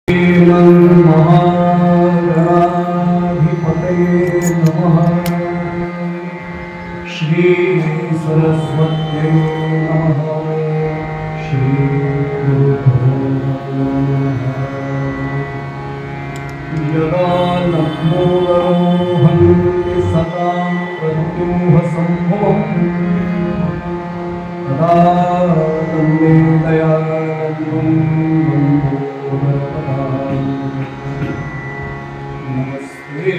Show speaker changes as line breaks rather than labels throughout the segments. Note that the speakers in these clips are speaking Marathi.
महागणाधिपतये नमः। श्री सरस्वत्यै नमः। श्री गुरुभ्यो नमः। यदा नमोहन्ति सदा प्रत्युह सम्भवम् तदा तन्मे दयालुं नमस्ते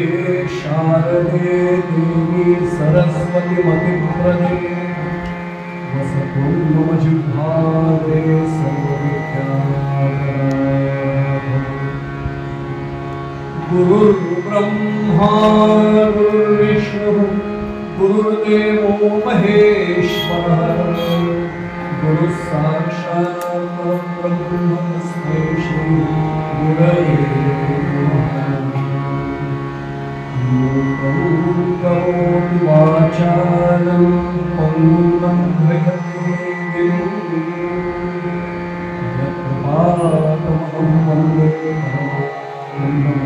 शारदे देवी सरस्वती मतिप्रदे वसतु मम जिह्वाग्रे सर्वविद्याधरे। गुरुर्ब्रह्मा गुरुर्विष्णुः गुरुर्देवो महेश्वरः गुरुः साक्षात् परब्रह्म तस्मै श्री गुरवे नमः। मूकं करोति वाचालं पङ्गुं लङ्घयते गिरिं यत्कृपातमहं वन्दे परमानन्दमाधवम्।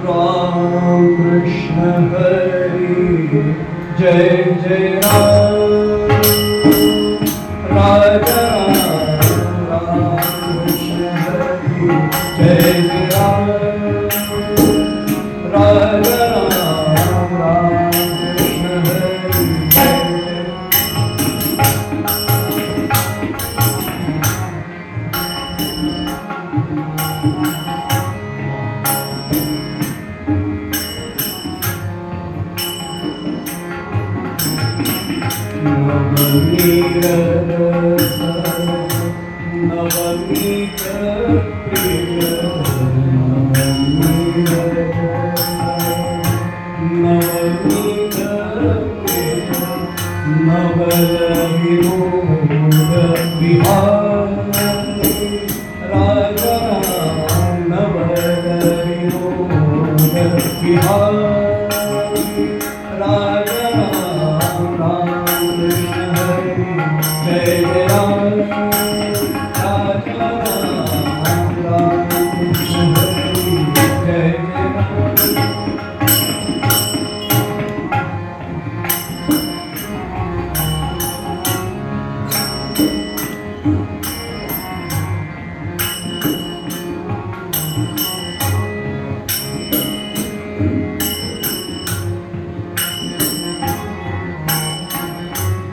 राम कृष्ण हरि जय जय राम राजा राम कृष्ण हरि जय जय राम राजा राम कृष्ण हरि जय नवनीत प्रिय नवनीत प्रिय नवल विनोद विहारी राजा नवल विनोद विहारी राजा जय जय राम राजा राम कृष्ण हरि जय जय राम।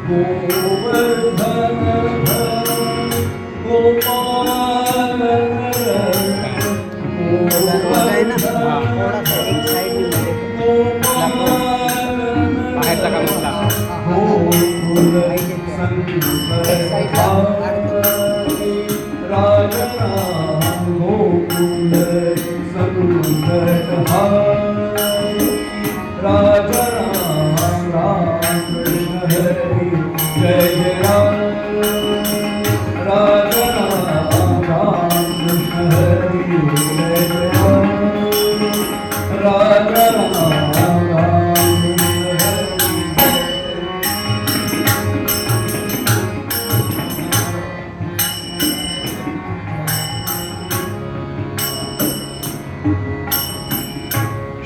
गोवर्धन गोपाल
बाहेरचा कामाला
गोकुल राजा गोकुल संकटहारी राजा राम कृष्ण हरि जय जय राम राजा राम कृष्ण हरि जय जय राम राजा राम कृष्ण हरि।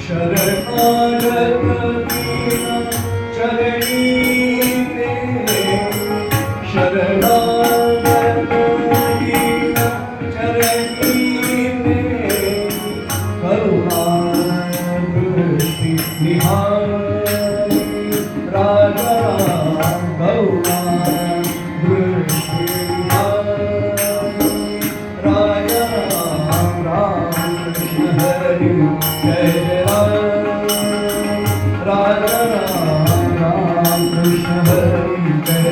शरणागत दीन चरणी तेरे शरणागत दीन चरणी तेरे करुणा दृष्टि निहारी राजा करुणा दृष्टि निहारी राजा राम कृष्ण हरि जय जय राजा राम कृष्ण हरि जय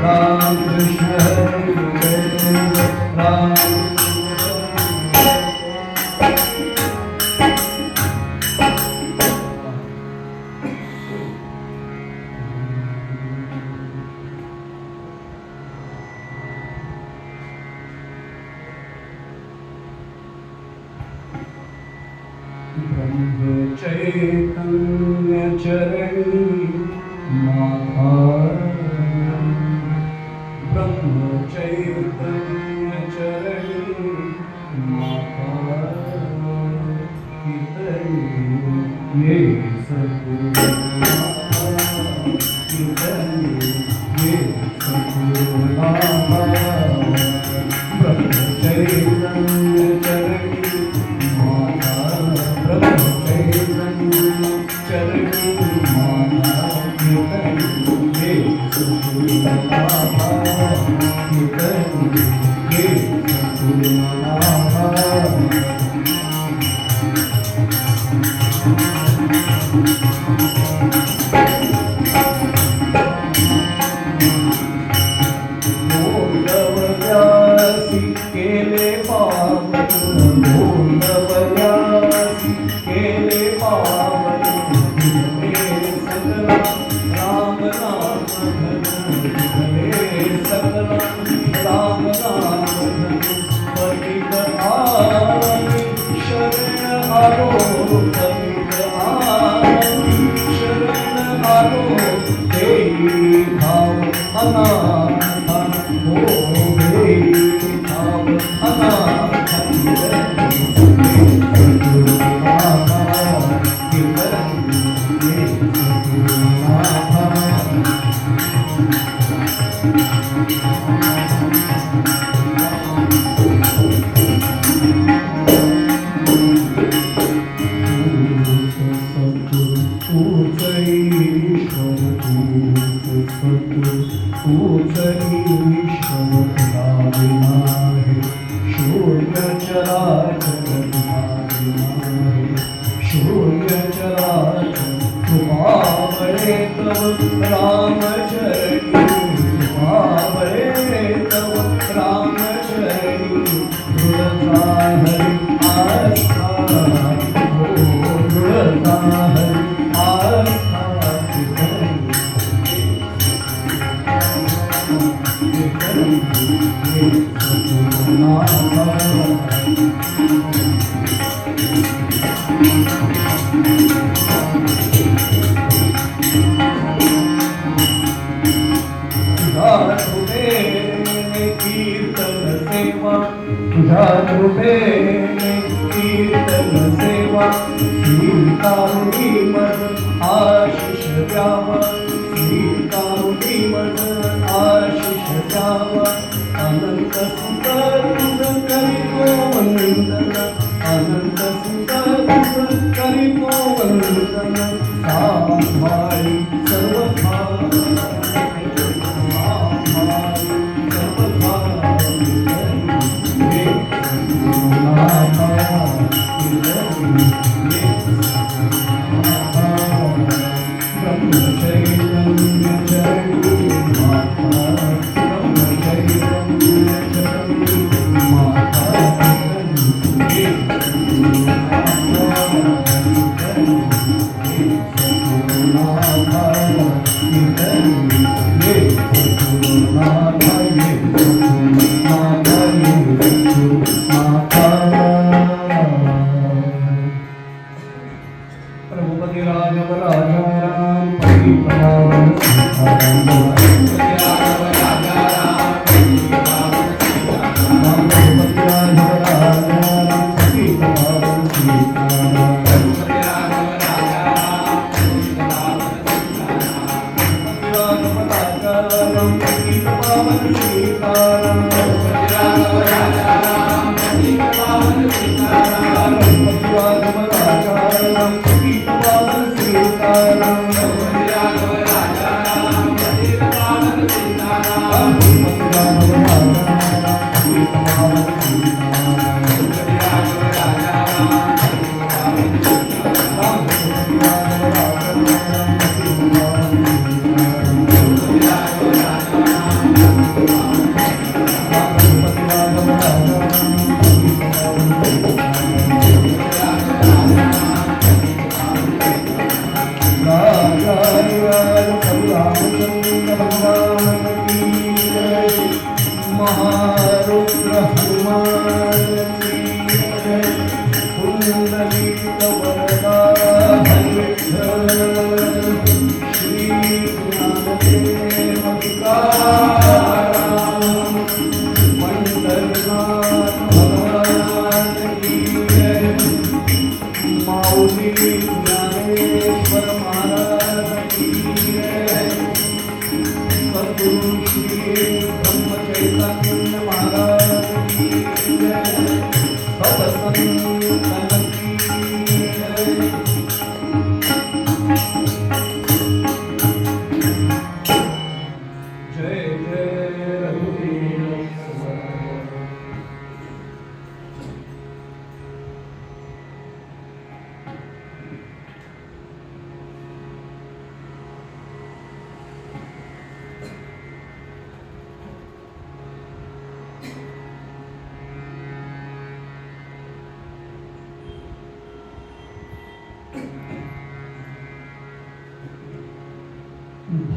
राम कृष्ण हरि जय राम। चैतन्य चरणी माता ब्रह्म चैतन्य चरणी माता कीर्तनी ये सद्गुरु कीर्तनी ये सद्गुरु ब्रह्म चैतन्य चरणी माता ब्रह्म चैतन्य चरणी माता कीर्तनी ये सद्गुरु कीर्तनी ये सद्गुरु बोलवयासी केले पावन बोलवयासी केले पावन हे सकला राम नाम धन हे सकला राम नाम धन पतित आनी शरण आलो पतित आनी शरण आलो देई भाव अनाथ हो देई भाव अनाथ सद्गुरु बाबा कीर्तनी ये सद्गुरु बाबा तूच ईश्वर तूच सद्गुरु तूच ईश्वर तुला विना है शून्य चराचर तुला विना है शून्य चराचर तुला बळे तव रामचरणी तुला बळे तव रामचरणी दृढता हरि आस्था हो दृढता हरि आस्था तुझ्या कृपेने कीर्तन सेवा श्रीकारुणी मज आशिष द्यावा श्रीकारुणी मज आशिष द्यावा अनंत सुंदर तुझ करितो वंदन अनंत सुंदर तुझ करितो वंदन सांभाळी सर्वथा महारुद्र हनुमान की जय। कुंडली वरदा हरी विठ्ठल श्री ज्ञानदेव तुकाराम पंढरनाथ भगवान की जय माऊली ज्ञानेश्वर महाराज की जय सद्गुरु श्री ब्रह्म चैतन्य महाराज की जय सतसंतन की जय जय जय रघुवीर समर्थ।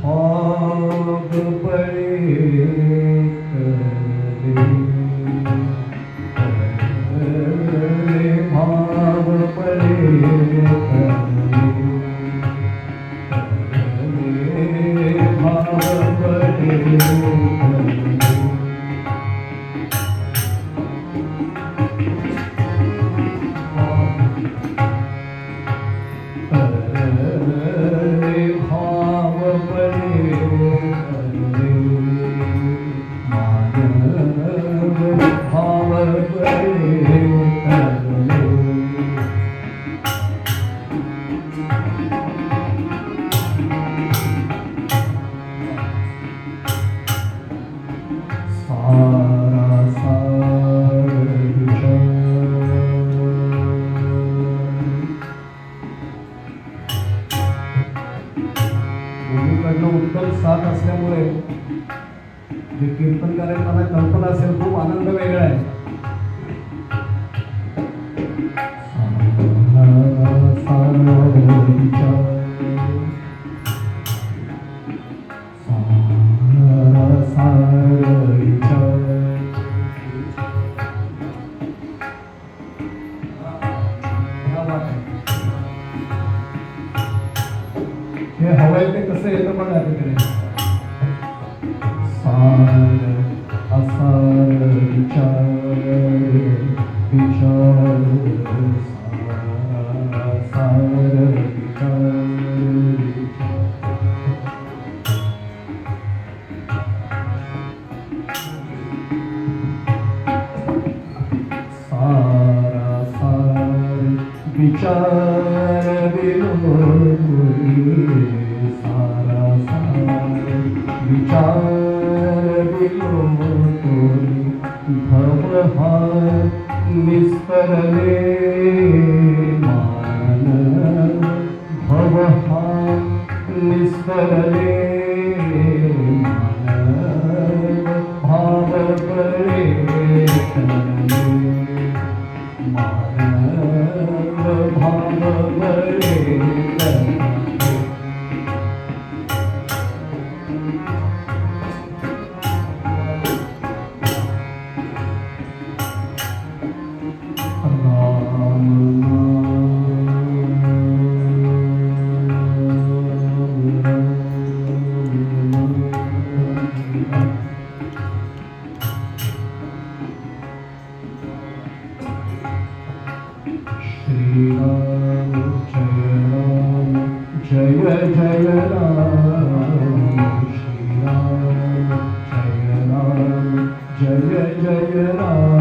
भाग बड़े करे भाग बड़े करे भाग बड़े भाव बड़े भाव बड़े सारा सार दोन्हीकडनं उत्तम साथ असल्यामुळे जे कीर्तन करायला मला कल्पना असेल खूप आनंद वेगळा आहे. हे हवंय ते कसं येतं बघा तिकडे. सार असार विचार विचार सार विचार सारा सार विचार विनोदी सारा सार विचार विनोदी भव निस्तरले मान भव निस्तरले मान भाव बळे भाव बळे जय जय राम श्री राम जय जय राम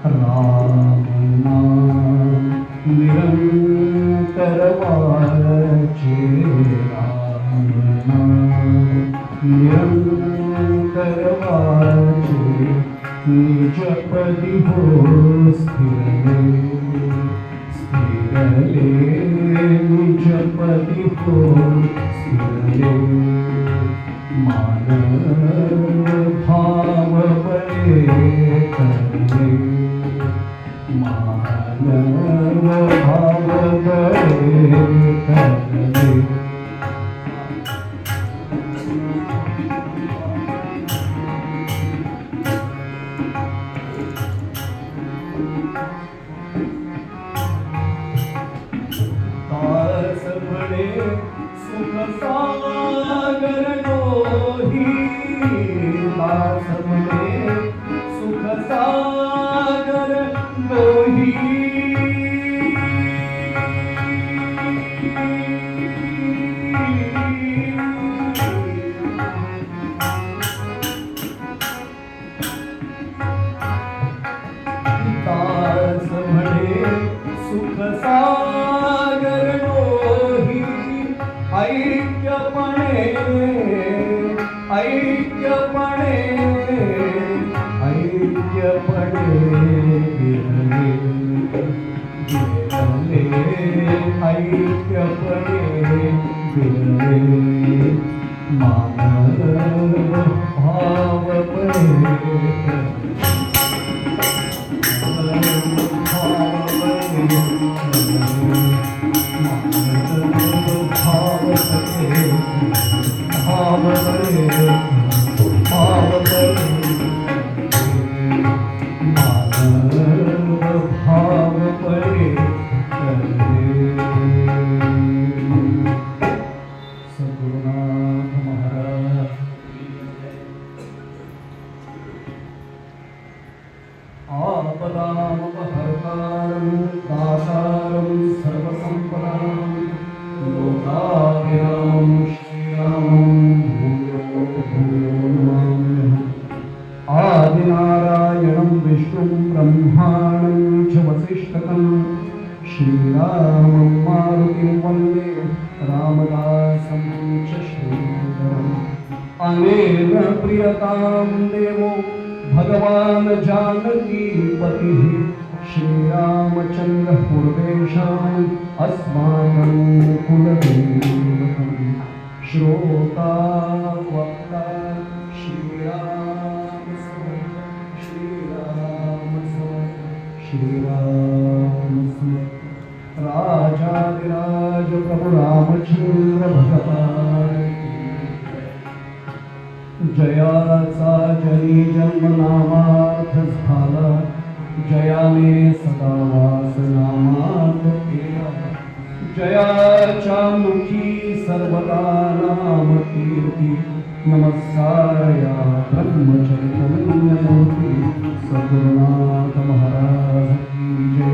राम नाम निरंतर वाचे राम नाम निरंतर वाचे निज पदी हो स्थिरले स्थिरले निज पदी हो स्थिरले मानव भाव बळे करले मानव भाव बळे करले सागर डोही दास म्हणे सुख सागर डोही दास म्हणे सुख सागर डोही ऐक्यपणे ऐक्यपणे ऐक्यपणे गिरले ऐक्यपणे गिरले मानव भावपणे सद्गुरुनाथ महाराज आपदामपहर्तारं दातारं सर्वसम्पदां लोकाभिरामं श्रीरामं भूयो भूयो नमाम्यहम् आदिनारायणं विष्णुं ब्रह्माणं च वसिष्ठकं श्रीरामं मारुतिं वन्दे रामदासं च श्रीधरम् अनेन प्रियतां देवो भगवान् जानकीपतिः श्रीरामचन्द्र पूर्वेशाम् अस्माकं कुलदेवतम् श्रोता वक्ता श्रीराम समर्थ श्रीराम समर्थ श्रीराम समर्थ राजाधिराज प्रभु रामचंद्र भगवान जयाचा जनी जन्म नामार्थ झाला जयाने सदा वास नामात केला जयाच्या मुखी सर्वदा नाम कीर्ती नमस्कारया ब्रह्मचैतन्यमूर्ती सद्गुरुनाथ महाराज की जय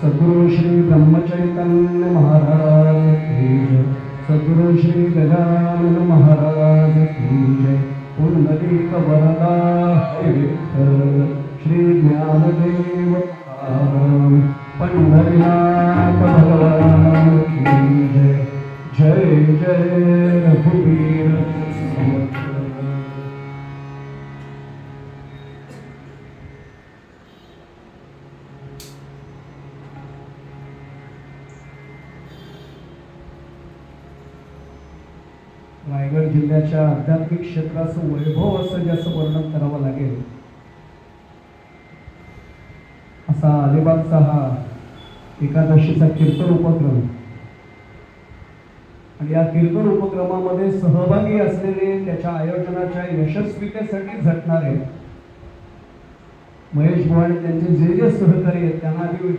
सद्गुरु श्री ब्रह्मचैतन्य महाराज की जय सद्गुरु श्री गजानन महाराज की जय पुंडलिक वरदा हरि विठ्ठल श्री ज्ञानदेव पंढरीनाथ भगवान की जय जय जय रघुवीर समर्थ रायगड जिल्ह्याच्या आध्यात्मिक क्षेत्राचं वैभव असं ज्याचं वर्णन करावं लागेल असा अलिबागचा हा एकादशीचा कीर्तन उपक्रम आणि या कीर्तन उपक्रमामध्ये सहभागी असलेले त्याच्या आयोजनाच्या यशस्वीतेसाठी झटणारे महेश भवानी त्यांचे जे जे सहकारी आहेत त्यांना आधी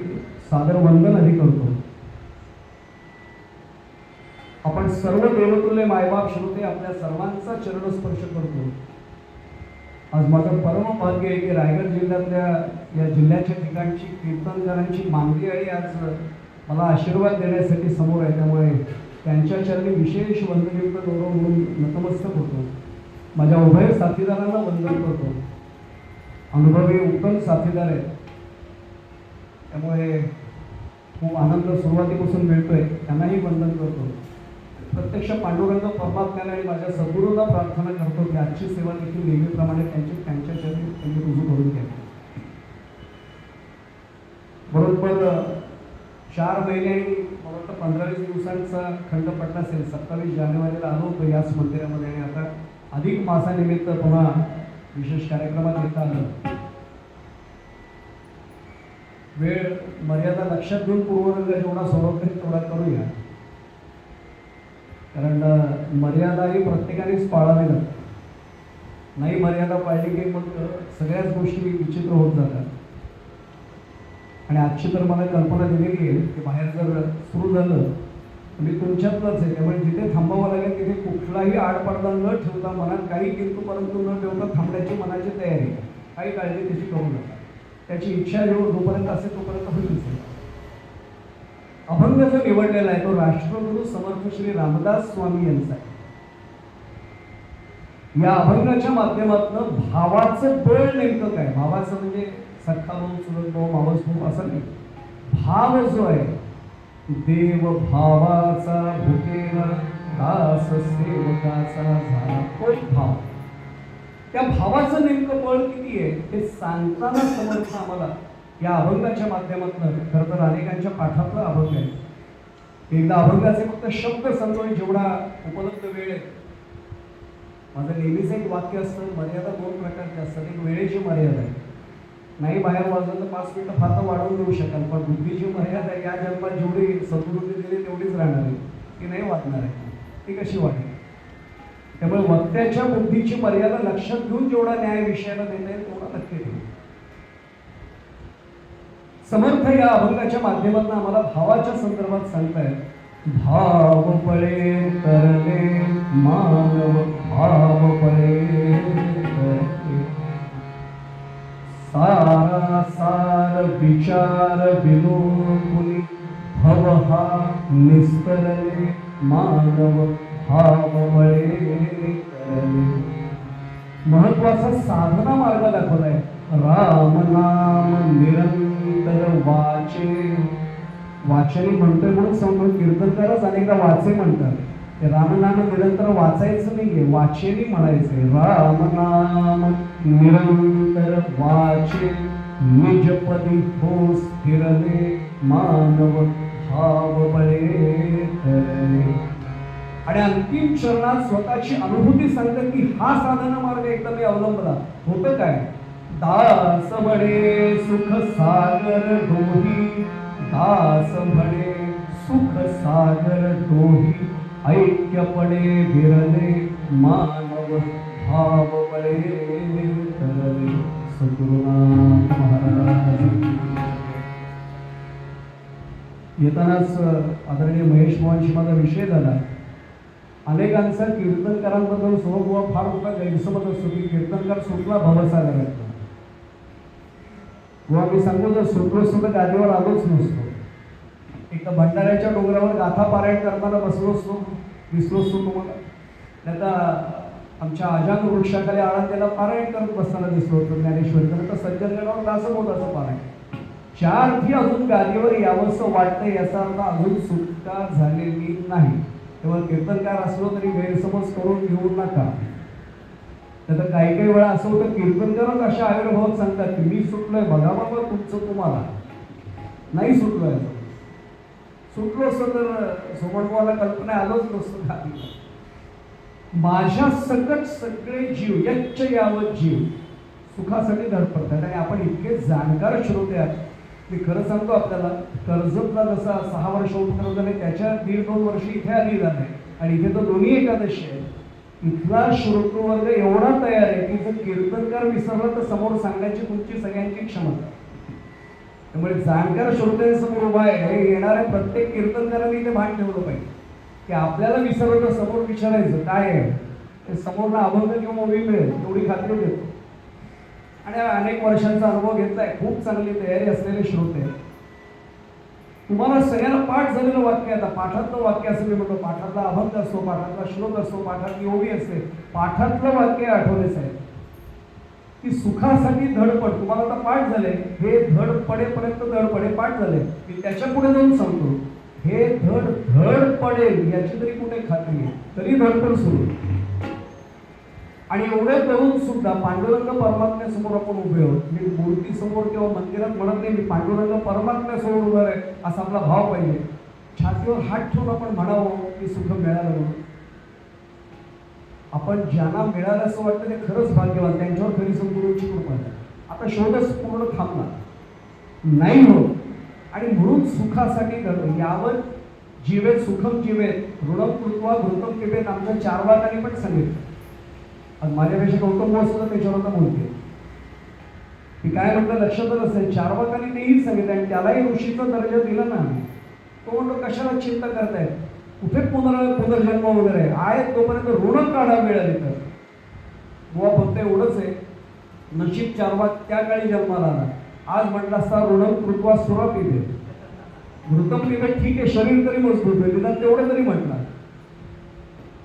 सादर वंदन आधी करतो. आपण सर्व देवतुल्य मायबाप श्रोते आपल्या सर्वांचा चरणस्पर्श करतो. आज माझं परम भाग्य आहे की रायगड जिल्ह्यातल्या या जिल्ह्याच्या ठिकाणची कीर्तनकारांची मांगडी आज मला आशीर्वाद देण्यासाठी समोर आहे. त्यामुळे त्यांच्या चरणी विशेष वंदनयुक्त गौरव म्हणून नतमस्तक होतो. माझ्या उभय साथीदारांना वंदन करतो. अनुभवी उत्तम साथीदार आहेत त्यामुळे खूप आनंद सुरुवातीपासून मिळतोय. त्यांनाही वंदन करतो. प्रत्यक्ष पांडुरंग परमात्म्याला आणि माझ्या सद्गुरूंना प्रार्थना करतो की आजची सेवा देखील नेहमीप्रमाणे त्यांच्या चरणी त्यांनी रुजू करून घ्या. बरोबर 4 महिने आणि मला वाटतं 15-20 दिवसांचा खंड पडला असेल. 27 जानेवारीला आलो होतो याच मंदिरामध्ये आणि आता अधिक मासानिमित्त पुन्हा विशेष कार्यक्रमात येता आलं. वेळ मर्यादा लक्षात घेऊन पूर्वरंग जेवढा सोडवता तेवढा करूया. कारण मर्यादा ही प्रत्येकानेच पाळावी लागते. नाही मर्यादा पाळली की मग सगळ्याच गोष्टी विचित्र होत जातात. आणि आजची तर मला कल्पना दिलेली आहे की बाहेर जर सुरू झालं मी तुमच्यातलंच आहे, त्यामुळे जिथे थांबावं लागेल तिथे कुठलाही आडपडदा न ठेवता, मनात काही किंतु परंतु न ठेवता थांबण्याची मनाची तयारी आहे. काही काळजी त्याची करू नका. त्याची इच्छा जोपर्यंत असेल तोपर्यंत होईलच आहे. अभंग जो निवडलेला आहे तो राष्ट्रगुरु समर्थ श्री रामदास स्वामी यांचा आहे. या अभंगाच्या माध्यमातून भावाचं बळ नेमकं काय, भावाचं म्हणजे सख्खा भाऊ, चुलत भाऊ, मावस भाऊ असं नाही. भाव जो आहे, देव भावाचा भुकेला दास सेवकाचा झाला, तोच भाव. त्या भावाचं नेमकं बळ किती आहे हे सांगताना समर्थ आम्हाला या अभंगाच्या माध्यमातून, खरं तर अनेकांच्या पाठातलं अभंग आहे. एकदा अभंगाचे फक्त शब्द सांगतोय जेवढा उपलब्ध वेळ आहे. माझं नेहमीच एक वाक्य असतं, मर्यादा दोन प्रकारची असतात. एक वेळेची मर्यादा आहे, नाही बाहेर वाजलं तर 5 मिनिटं फार तर वाढवून देऊ शकाल, पण बुद्धीची मर्यादा या जन्मात जेवढी सद्बुद्धी दिली तेवढीच राहणार आहे, ती नाही वाढणार आहे. ती कशी वाढेल? त्यामुळे वक्त्याच्या बुद्धीची मर्यादा लक्षात घेऊन जेवढा न्याय विषयाला देता येईल तेवढा नक्की देईल. समर्थ या अभंगाच्या माध्यमातून आम्हाला भावाच्या संदर्भात सांगतायत. भाव पळे तरले मानव, भाव पळे तरले सारा सार विचार विनोदुनी, भव हा निस्तरले मानव, भाव पळे तरले. महत्वाचा साधना मार्ग दाखवलाय. राम नाम निरंतर वाचे, वाचनी म्हणतोय म्हणून समोर कीर्तनकारच अनेकदा वाचे म्हणतात. ते रामनाम निरंतर वाचायचं नाहीये, वाचेनी म्हणायचंय. राम नाम निरंतर वाचे, निजपदी हो स्थिरले मानव, भाव बळे तरले. आणि अंतिम चरणात स्वतःची अनुभूती सांगतात की हा साधना मार्ग एकदा मी अवलंबला. होतं काय? दास म्हणे सुख सागर डोही, दास म्हणे सुख सागर डोही, ऐक्यपणे विरले मानव, भाव बळे तरले. सद्गुरुनाथ महाराज. येतानाच आदरणीय महेश मोहनशी माझा विषय झाला. अनेकांचा कीर्तनकारांबद्दल स्वभाव फार मोठा गैरसमज असतो की कीर्तनकार सुटला भवसागरातला. किंवा मी सांगतो जर सुटलो असतो तर गादीवर आलोच नसतो. एका भंडाऱ्याच्या डोंगरावर गाथा पारायण करताना बसलो असतो, दिसलो असतो तुम्हाला. त्यात आमच्या अजान वृक्षाखाली आळंदीला पारायण करत बसताना दिसलो होतो ज्ञानेश्वर. तर सज्जनगडावर दासं होतं पारायण. चार अर्थी अजून गादीवर यावंसं वाटतं, याचा अर्थ अजून सुटका झालेली नाही. तेव्हा कीर्तनकार असलो तरी गैरसमज करून घेऊ नका. तर काही काही वेळा असं होतं कीर्तनकारच अशा आविर्भावात सांगतात की मी सुटलोय, बघा बाबा तुमचं तुम्हाला. नाही सुटलोय. सुटलो असतो तर सोमवारला कल्पना आलोच नसतो खाली. माझ्या सकट सगळे जीव यच्च यावत जीव सुखासाठी धडपडतात. आणि आपण इतके जाणकार श्रोते आहात. मी खरं सांगतो आपल्याला, कर्जतला जसा 6 वर्ष उपक्रम झाले त्याच्या 1.5-2 वर्ष इथे आली झाले. आणि इथे तर दोन्ही एकादशी आहे. इथला श्रोतृवर्ग एवढा तयार आहे की जर कीर्तनकार विसरला तर समोर सांगण्याची तुमची सगळ्यांची क्षमता. त्यामुळे जाणकार श्रोत्यांसमोर उभा आहे. हे येणाऱ्या प्रत्येक कीर्तनकारांनी ते भान ठेवलं पाहिजे की आपल्याला विसरलं तर समोर विचारायचं काय आहे, ते समोरला अभंग किंवा ओवी मिळेल एवढी खात्री देतो. आणि अनेक वर्षांचा अनुभव घेतलाय. खूप चांगली तयारी असलेले श्रोते. तुम्हाला सगळ्यांना पाठ झालेलं वाक्य, आता पाठातलं वाक्य असं मी म्हणतो, पाठातला अभंग असतो, पाठातला श्लोक असतो, पाठातली ओवी असते. पाठातलं वाक्य आठवले साहेब की सुखासाठी धडपड. तुम्हाला आता पाठ झाले, हे धड पडेपर्यंत धडपडे पाठ झाले. मी त्याच्या पुढे जाऊन सांगतो हे धड पडेल याची तरी कुठे खात्री आहे, तरी धडपड सुरू. आणि एवढे करून सुद्धा पांडुरंग परमात्म्यासमोर आपण उभे आहोत. मी मूर्तीसमोर किंवा मंदिरात म्हणत नाही, मी पांडुरंग परमात्म्यासमोर उभा आहे असा आपला भाव पाहिजे. छातीवर हात ठेवून आपण म्हणावं की सुख मिळालं म्हणून. आपण ज्यांना मिळालं असं वाटतं ते खरंच भाग्यवान, त्यांच्यावर खरी सद्गुरूंची कृपा आहे. आता शोधच पूर्ण थांबला नाही होत. आणि म्हणून सुखासाठी करतो. यावत जीवेत सुखम जीवेत ऋणम कृत्वा घृतम पिबेत आमच्या चार्वाकांनी पण सांगितलं. आज माझ्यापेक्षा गौतम बोध सुद्धा त्याच्यावर बोलते. ती काय म्हटलं लक्षातच असेल. चार्वाकांनी तेही सांगितलं आणि त्यालाही ऋषीचा दर्जा दिला ना. तो म्हणतो कशाला चिंता करतायत, कुठे पुनर्जन्म वगैरे आहे तोपर्यंत ऋण काढा मिळाले तर. बुवा फक्त एवढंच आहे, नशीब चारवा त्या काळी जन्माला आला. आज म्हटलं असता ऋणम कृत्वा सुरापिते घृतम पिबे, ठीक आहे, शरीर तरी मजबूत होईल, निदान तेवढं तरी म्हटलं.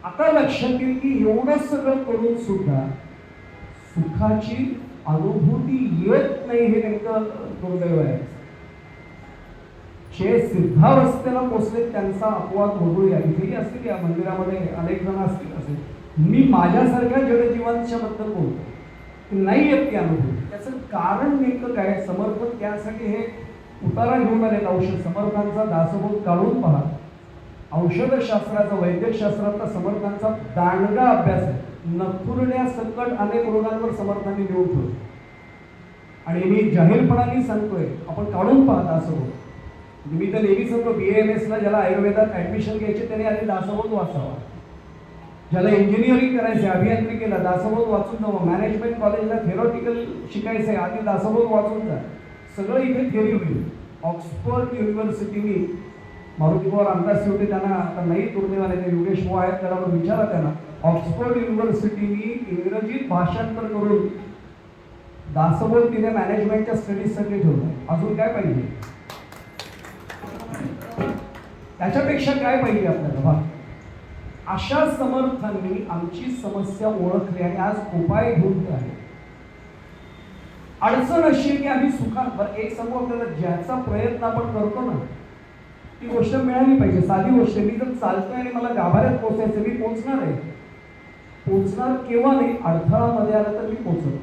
आता लक्षात येईल की एवढं सगळं करून सुद्धा सुखाची अनुभूती येत नाही, हे नेमकं दुर्दैव आहे. जे सिद्धावस्थेला पोचले त्यांचा अपवाद वगळूया. इथेही असतील, या मंदिरामध्ये अनेक जण असतील असे. मी माझ्यासारख्या जडजीवांच्या बद्दल बोलतो की नाही येत ती अनुभूती. त्याचं कारण नेमकं काय? समर्थ त्यासाठी हे उतारा घेऊन आले. औषध समर्थांचा दासबोध काढून पहा. औषधशास्त्राचा, वैद्यकशास्त्राचा समर्थांचा दांडगा अभ्यास आहे. नखुरड्या सकट अनेक रोगांवर समर्थांनी लिहून ठेवलं. आणि मी जाहीरपणाने सांगतोय, आपण काढून पहा दासबोध. मी तर नेहमी सांगतो, BAMS ला ज्याला आयुर्वेदात ऍडमिशन घ्यायचे त्याने आधी दासबोध वाचावा. ज्याला इंजिनिअरिंग करायचे, अभियांत्रिकीला दासबोध वाचून जावं. मॅनेजमेंट कॉलेजला थेरॉटिकल शिकायचंय, आधी दासबोध वाचून जा. सगळं इथे थेअरी होईल. ऑक्सफर्ड युनिव्हर्सिटीनी मारुतीवर अंदाज शेवटी त्यांना आता नाही दुर्दैवाने ते योगेश मोह आहेत, त्याला विचारा त्यांना. ऑक्सफर्ड युनिव्हर्सिटीनी इंग्रजीत भाषांतर करून दासबोध तिने मॅनेजमेंटच्या स्टडीजसाठी ठेवलं. अजून काय पाहिजे? त्याच्यापेक्षा काय पाहिजे आपल्याला? अशा समर्थांनी आमची समस्या ओळखली आणि आज उपाय घेऊन आहे. अडचण अशी आहे की आम्ही सुखात, एक सांगू आपल्याला, ज्याचा प्रयत्न आपण करतो ना ती गोष्ट मिळाली पाहिजे. साधी गोष्ट, मी जर चालतोय आणि मला गाभाऱ्यात पोहोचायचं, मी पोहोचणार आहे. पोहोचणार केव्हा नाही, अडथळा मध्ये आला तर मी पोहोचतो.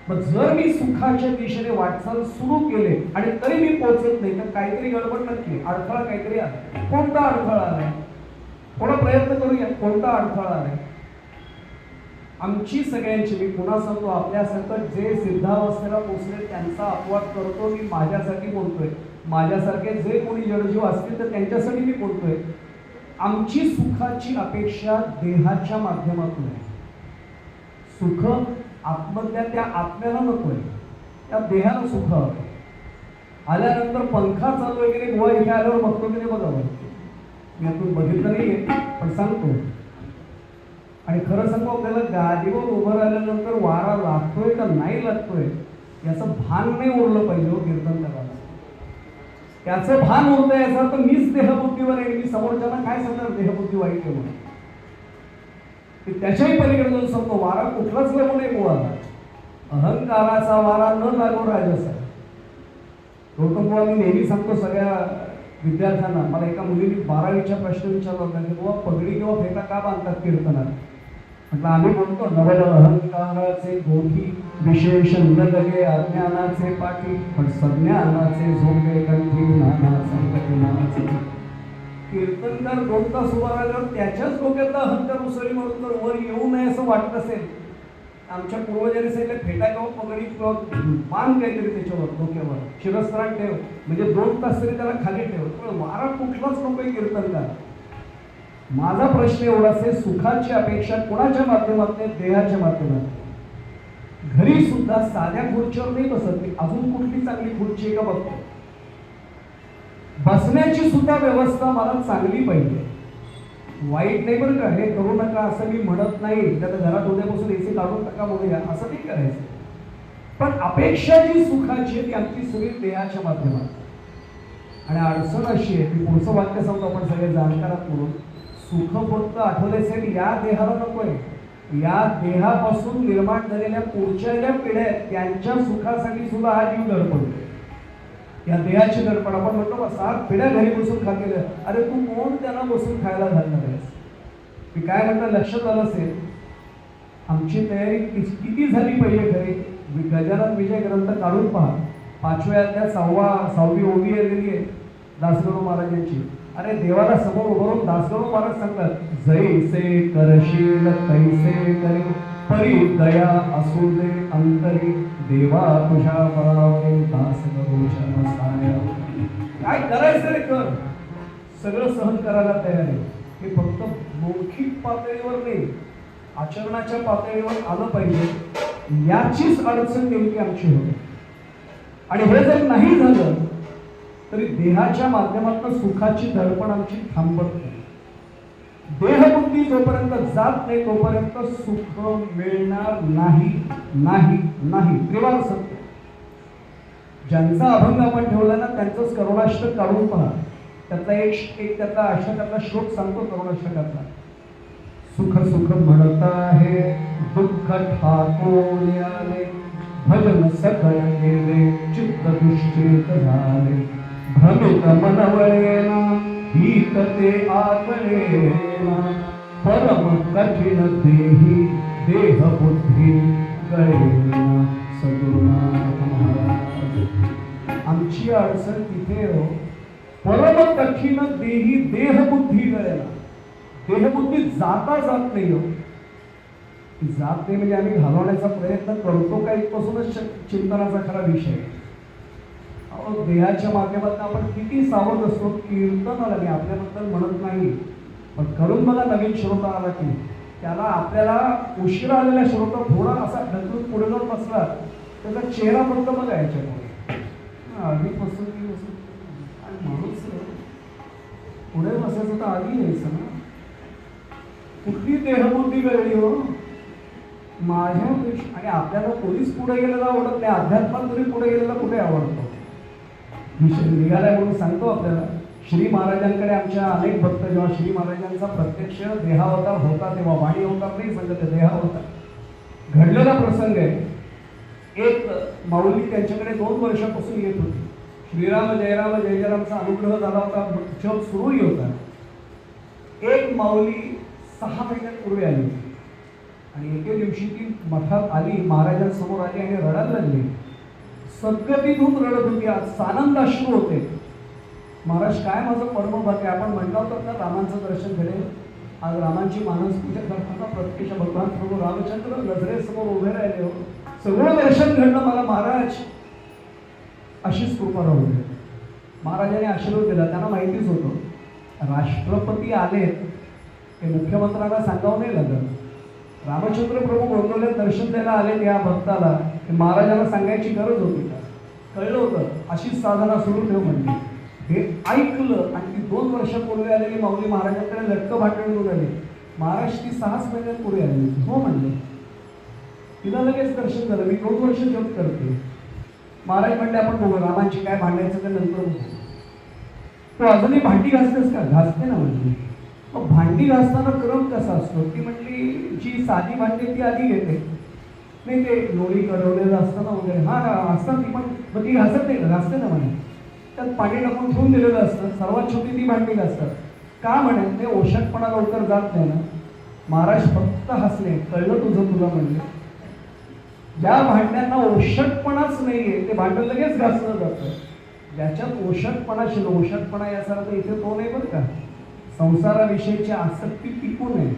मग जर मी सुखाच्या दिशेने वाटचाल सुरू केले आणि तरी मी पोहोचत नाही तर काहीतरी गडबड नक्की, अडथळा काहीतरी आला. कोणता अडथळा आलाय? थोडा प्रयत्न करूया. कोणता अडथळा आलाय? आमची सगळ्यांची, मी पुन्हा सांगतो, आपल्यासारखं जे सिद्धावस्थेला पोचले त्यांचा अपवाद करतो. मी माझ्यासाठी बोलतोय. माझ्यासारखे जे कोणी जडजीव असतील तर त्यांच्यासाठी मी बोलतोय. आमची सुखाची अपेक्षा देहाच्या माध्यमातून आहे. सुख आत्महत्या त्या आत्म्याला नकोय, त्या देहाला सुख हवं. आल्यानंतर पंखा चालू आहे की नाही, गोवा इथे आल्यावर बघतो की नाही बघावं. मी अजून बघितलं नाहीये पण सांगतो. आणि खरं सांगू, आपल्याला गादीवर उभं राहिल्यानंतर वारा लागतोय का नाही लागतोय याचं भान नाही उरलं पाहिजे हो कीर्तन करायला. त्याचं भान उरतं याचा तर मीच देहबुद्धीवर आहे. मी समोरच्याला काय सांगणार देहबुद्धी वाईट आहे म्हणून? त्याच्याही पलीकडे जाऊन सांगतो, वारा कुठलाच लागू नये गोवाला. अहंकाराचा वारा न लागू राजसा. गौतम बुवा, मी नेहमी सांगतो सगळ्या विद्यार्थ्यांना, मला एका मुलीने 12वीच्या प्रश्न विचारला होता की बुवा पगडी किंवा फेटा का बांधतात कीर्तनात? म्हटलं आम्ही बोलतो, नवल अहंकाराचे गोठी विशेष न लगे अज्ञानाचे पाठी, पण सज्ञानाचे झोंबे कंठी नाना संकटी नानाचे. कीर्तनकार 2 तास उभा राहिल्यावर त्याच्याच डोक्यातला अहंकार उसळी मारून जर वर येऊ नये असं वाटत असेल, आमच्या पूर्वजांनी सांगितलं फेटा किंवा पगडी किंवा मान काहीतरी त्याच्यावर डोक्यावर शिरस्त्राण ठेव, म्हणजे 2 तास तरी त्याला खाली ठेव. पण वारा कुठलाच नको कीर्तनकार. माझा प्रश्न एवढाच आहे, सुखाची अपेक्षा कोणाच्या माध्यमातून? देहाच्या माध्यमातून. घरी सुद्धा साध्या खुर्चीवर नाही बसत मी, अजून कुठली चांगली खुर्ची आहे का बघतो. बसण्याची सुद्धा व्यवस्था मला चांगली पाहिजे. वाईट नाही बरं का, हे करू नका असं मी म्हणत नाही. त्यात घरात उद्यापासून AC काढून टाका बोलूया असं नाही करायचं. पण अपेक्षा जी सुखाची आहे ती आमची सगळी देहाच्या माध्यमात. आणि अडचण अशी आहे, मी पुढचं वाक्य सांगतो, आपण सगळे जाणकारात म्हणून, सुख फक्त आठवले साहेब या देहाला नकोय. या देहापासून निर्माण झालेल्या पुढच्या ज्या पिढ्या आहेत त्यांच्या सुखासाठी सुद्धा हा जीव धडपडतो. या देहाची धडपड. आपण म्हणतो बा 7 पिढ्या घरी बसून खाते. अरे तू कोण त्यांना बसून खायला घालणार आहेस? मी काय म्हणतो लक्षात आलं असेल, आमची तयारी किती झाली पाहिजे घरी. गजानन विजय ग्रंथ काढून पहा. 5व्या अध्यायात 6वी ओवी आलेली आहे दासगणू महाराजांची. अरे देवाला समोर उभं राहून दासगणू महाराज सांगतात, जैसे करशील तैसे करी, परी दया असू दे अंतरी, देवा तुझ्या परावे दास करूच्या साऱ्या. काय करायचं रे कर, सगळं सहन करायला तयार आहे. हे फक्त मौखिक पातळीवर नाही, आचरणाच्या पातळीवर आलं पाहिजे. याचीच अडचण नेमकी आमची होती. आणि हे जर नाही झालं तरी देहाच्या माध्यमातून सुखाची धडपड आमची थांबत नाही. देहबुद्धी जोपर्यंत जात नाही तोपर्यंत सुख मिळणार नाही नाही नाही. त्रिवार सत्य. ज्यांचा अभंग आपण ठेवला ना त्यांचंच करुणाष्टक काढून पहा. त्यातला एक त्यातला अष्टकातला श्लोक सांगतो करुणाष्टकातला. सुख सुख म्हणत आहे दुःख ठाकून आले, भजन सकळ गेले चित्त दुश्चेत झाले, भ्रमित मनवळेना हित ते आकळेना, परम कठीण देही देह बुद्धी कळेना. सद्गुरुनाथ महाराज. आमची अडचण तिथे हो, परम कठीण देही देह बुद्धी कळेना. देहबुद्धी जाता जात नाही हो. जात नाही म्हणजे आम्ही घालवण्याचा प्रयत्न करतो का इथपासूनच चिंतनाचा खरा विषय. अहो, देहाच्या माध्यमातून आपण किती सावध असतो. कीर्तनाला मी आपल्याबद्दल म्हणत नाही, पण करून बघा नवीन श्रोता आला की त्याला आपल्याला उशिरा आलेला श्रोता थोडा असा ढकलून पुढे जाऊन बसला त्याचा चेहरा फक्त बघा याच्यामुळे आधीपासून आणि माणूस पुढे बसायचं तर आधी यायचं ना. कुठली देहबुद्धी कळली हो माझ्यापेक्षा. आणि आपल्याला पोलीस पुढे गेलेला आवडत नाही, अध्यात्मात तरी पुढे गेलेला कुठे आवडतो. विषय निघालाय म्हणून सांगतो आपल्याला. श्री महाराजांकडे आमच्या अनेक भक्त जेव्हा श्री महाराजांचा प्रत्यक्ष देहावतार होता तेव्हा वाणी अवतार नाही सांगत देहावतार घडलेला प्रसंग आहे. एक माऊली त्यांच्याकडे 2 वर्षापासून येत होती. श्रीराम जय जयरामचा अनुग्रह झाला होता, जप सुरूही होता. एक माऊली 6 महिन्यांपूर्वी आली होती आणि एके दिवशी ती मठात आली, महाराजांसमोर आली आणि रडायला लागली. सद्गतीतून रडत होती. आज सानंद अश्रू होते. महाराज काय माझं परमभाग्य. आपण म्हटलं होतं ना रामांचं दर्शन घडेल. आज रामांची मानस पूजा करताना प्रत्यक्ष भगवान प्रभू रामचंद्र नजरेसमोर उभे राहिले हो. सगळं दर्शन घडलं मला. महाराज अशीच कृपा राहू दे. महाराजांनी आशीर्वाद दिला. त्यांना माहितीच होतं राष्ट्रपती आलेत हे मुख्यमंत्र्यांना सांगावं नाही लागलं. रामचंद्र प्रभू गोंदवल्यात दर्शन द्यायला आले या भक्ताला, हे महाराजांना सांगायची गरज होती का? कळलं होतं. अशीच साधना सुरू ठेव म्हणली. हे ऐकलं आणि ती 2 वर्षापूर्वी आलेली माऊली महाराजांकडे लटकं भाटण घेऊन आली. महाराज ती 6 महिन्यांपूर्वी आली. हो म्हणले. तिला लगेच दर्शन झालं. मी 2 वर्ष जप करते. महाराज म्हणले आपण बघू रामांची काय भांडायचं ते नंतर बघू. तो अजूनही भांडी घासतेस का? घासते ना म्हणली. मग भांडी घासताना क्रम कसा असतो? ती म्हटली जी साधी भांडी ती आधी घेते. नाही ते लोणी कडवलेलं असतं ना वगैरे. हा असतात ती, पण मग ती घासत नाही का? घासते ना म्हणे. त्यात पाणी टाकून ठेवून दिलेलं असतं. सर्वात छोटी ती भांडी घासतात. का म्हणे? ते ओषटपणा लवकर जात नाही ना. महाराज फक्त हसले. कळलं तुझं तुला म्हणले. ज्या भांड्यांना ओषटपणाच नाहीये ते भांडं लगेच घासलं जातं. ज्याच्यात ओषटपणा शिल ओषटपणा यासारखं इथे तो नाही बरं का. संसाराविषयीची आसक्ती टिकू नये.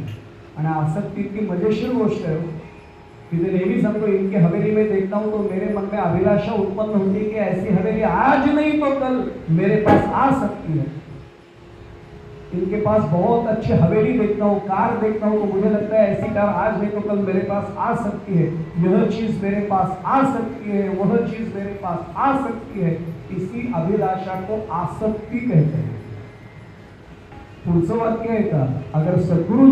आणि आसक्ती इतकी मजेशीर गोष्ट आहे. तिथे नेहमी सांगतो इनके हवेली में देखता हूँ तो मेरे मन में अभिलाषा उत्पन्न होती है कि ऐसी हवेली आज नहीं तो कल मेरे पास आ सकती है. इनके पास बहुत अच्छी हवेली देखता हूँ, कार देखता हूँ तो मुझे लगता है ऐसी कार आज नहीं तो कल मेरे पास आ सकती है. यह चीज मेरे पास आ सकती है, वह चीज मेरे पास आ सकती है. इसी अभिलाषा को आसक्ति कहते हैं. पुढचं वाक्य आहे का? अगर सद्गुरु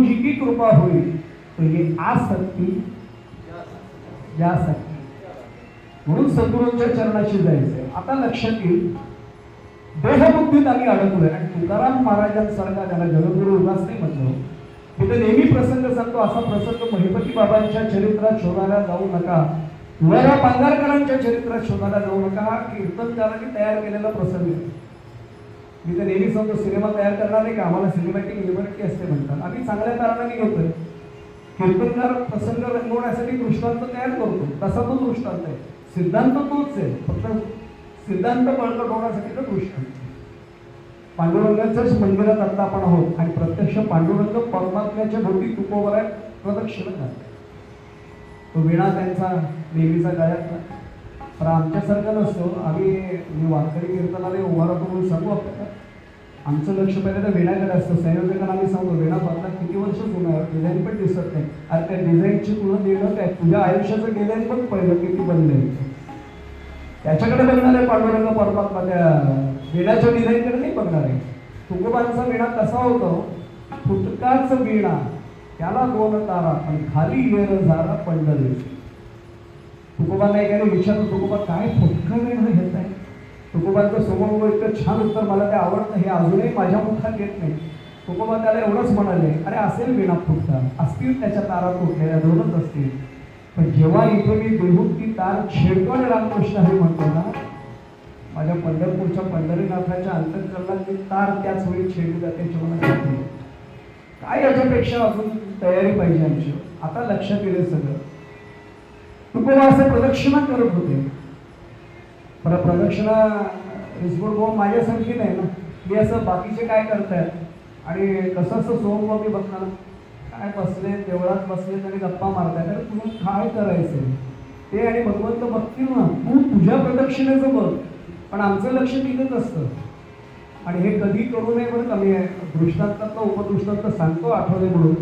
जी की कृपा हुई तो ये आसक्ति या सकती. म्हणून सद्गुरूंच्या चरणाशी जायचंय. आता लक्षात येईल देहबुद्धीत आम्ही अडकलोय. आणि तुकाराम महाराजांसारखा ज्याला जगद्गुरु उगाच नाही म्हटलं. तिथे नेहमी प्रसंग सांगतो. असा प्रसंग महिपती बाबांच्या चरित्रात शोधायला जाऊ नका. तुळाराम पांगारकरांच्या चरित्रात शोधायला जाऊ नका. हा कीर्तनकारांनी तयार केलेला प्रसंग आहे. मी तर नेहमी सांगतो सिनेमा तयार करणार नाही का आम्हाला सिनेमॅटिक लिबर्टी असते म्हणतात. आम्ही चांगल्या कारणाने घेतोय. कीर्तनकार प्रसंग रंगवण्यासाठी दृष्टांत तयार करतो. तसा तो दृष्टांत आहे. सिद्धांत तोच आहे. फक्त सिद्धांत बळकट होण्यासाठी तो दृष्टांत. पांडुरंगाच्याच मंदिरात आता आपण आहोत आणि प्रत्यक्ष पांडुरंग परमात्म्याच्या भोवती तुकोवर आहे प्रदक्षिणा करतात. तो विणा त्यांचा नेहमीचा गायकला. पण आमच्यासारखं नसतो. आम्ही वारकरी कीर्तनाला उभारतो म्हणून सांगू आपल्याला. आमचं लक्ष पाहिलं तर विणाकडे असतं. संयोजकांना आम्ही सांगतो विणा बदला किती वर्ष जुना डिझाईन पण दिसत नाही. अरे त्या डिझाईनची तुला देणं काय? तुझ्या आयुष्याचं डिझाईन पण पहिलं किती बनलंय. त्याच्याकडे बघणार आहे पांडुरंग परमात्मा, त्या विणाच्या डिझाईनकडे नाही बघणार आहे. तुकोबांचा विणा कसा होतो, फुटकाच विणा त्याला दोन तारा आणि खाली येर झारा पंढरी. तुकोबांना एकाने विचारलं, तुकोबा काय फुटका विणा घेत आहे? तुकोबांचं समोर इतकं छान उत्तर, मला ते आवडतं, हे अजूनही माझ्या मुखात येत नाही. तुकोबा त्याला एवढंच म्हणाले, अरे असेल विणा फुटका, असतील त्याच्या तारा तुटलेल्या, दोनच असतील, पण जेव्हा इथे मी देहूत ती तार छेडतो आणि रामकृष्ण हरी म्हणतो ना, माझ्या पंढरपूरच्या पंढरीनाथाच्या अंतःकरणात ती तार त्याच वेळी छेडली जाते. मला काय याच्यापेक्षा अजून तयारी पाहिजे आमची. आता लक्षात येईल सगळं. तुकोबा असं प्रदक्षिणा करत होते, पण प्रदक्षिणा रिसबोर्ड भाऊ माझ्यासारखी नाही ना. मी असं बाकीचे काय करतायत आणि कसं असं सोमवारी बघणार, काय बसले देवळात बसले तरी गप्पा मारताय, तर तुम्ही काय करायचं ते आणि भगवंत बघतील ना, तू तुझ्या प्रदक्षिणेचं बघ, पण आमचं लक्ष तिथेच असतं. आणि हे कधी करू नये बरं. कमी आहे दृष्टांतातलं उपदृष्टांत सांगतो आठवले म्हणून.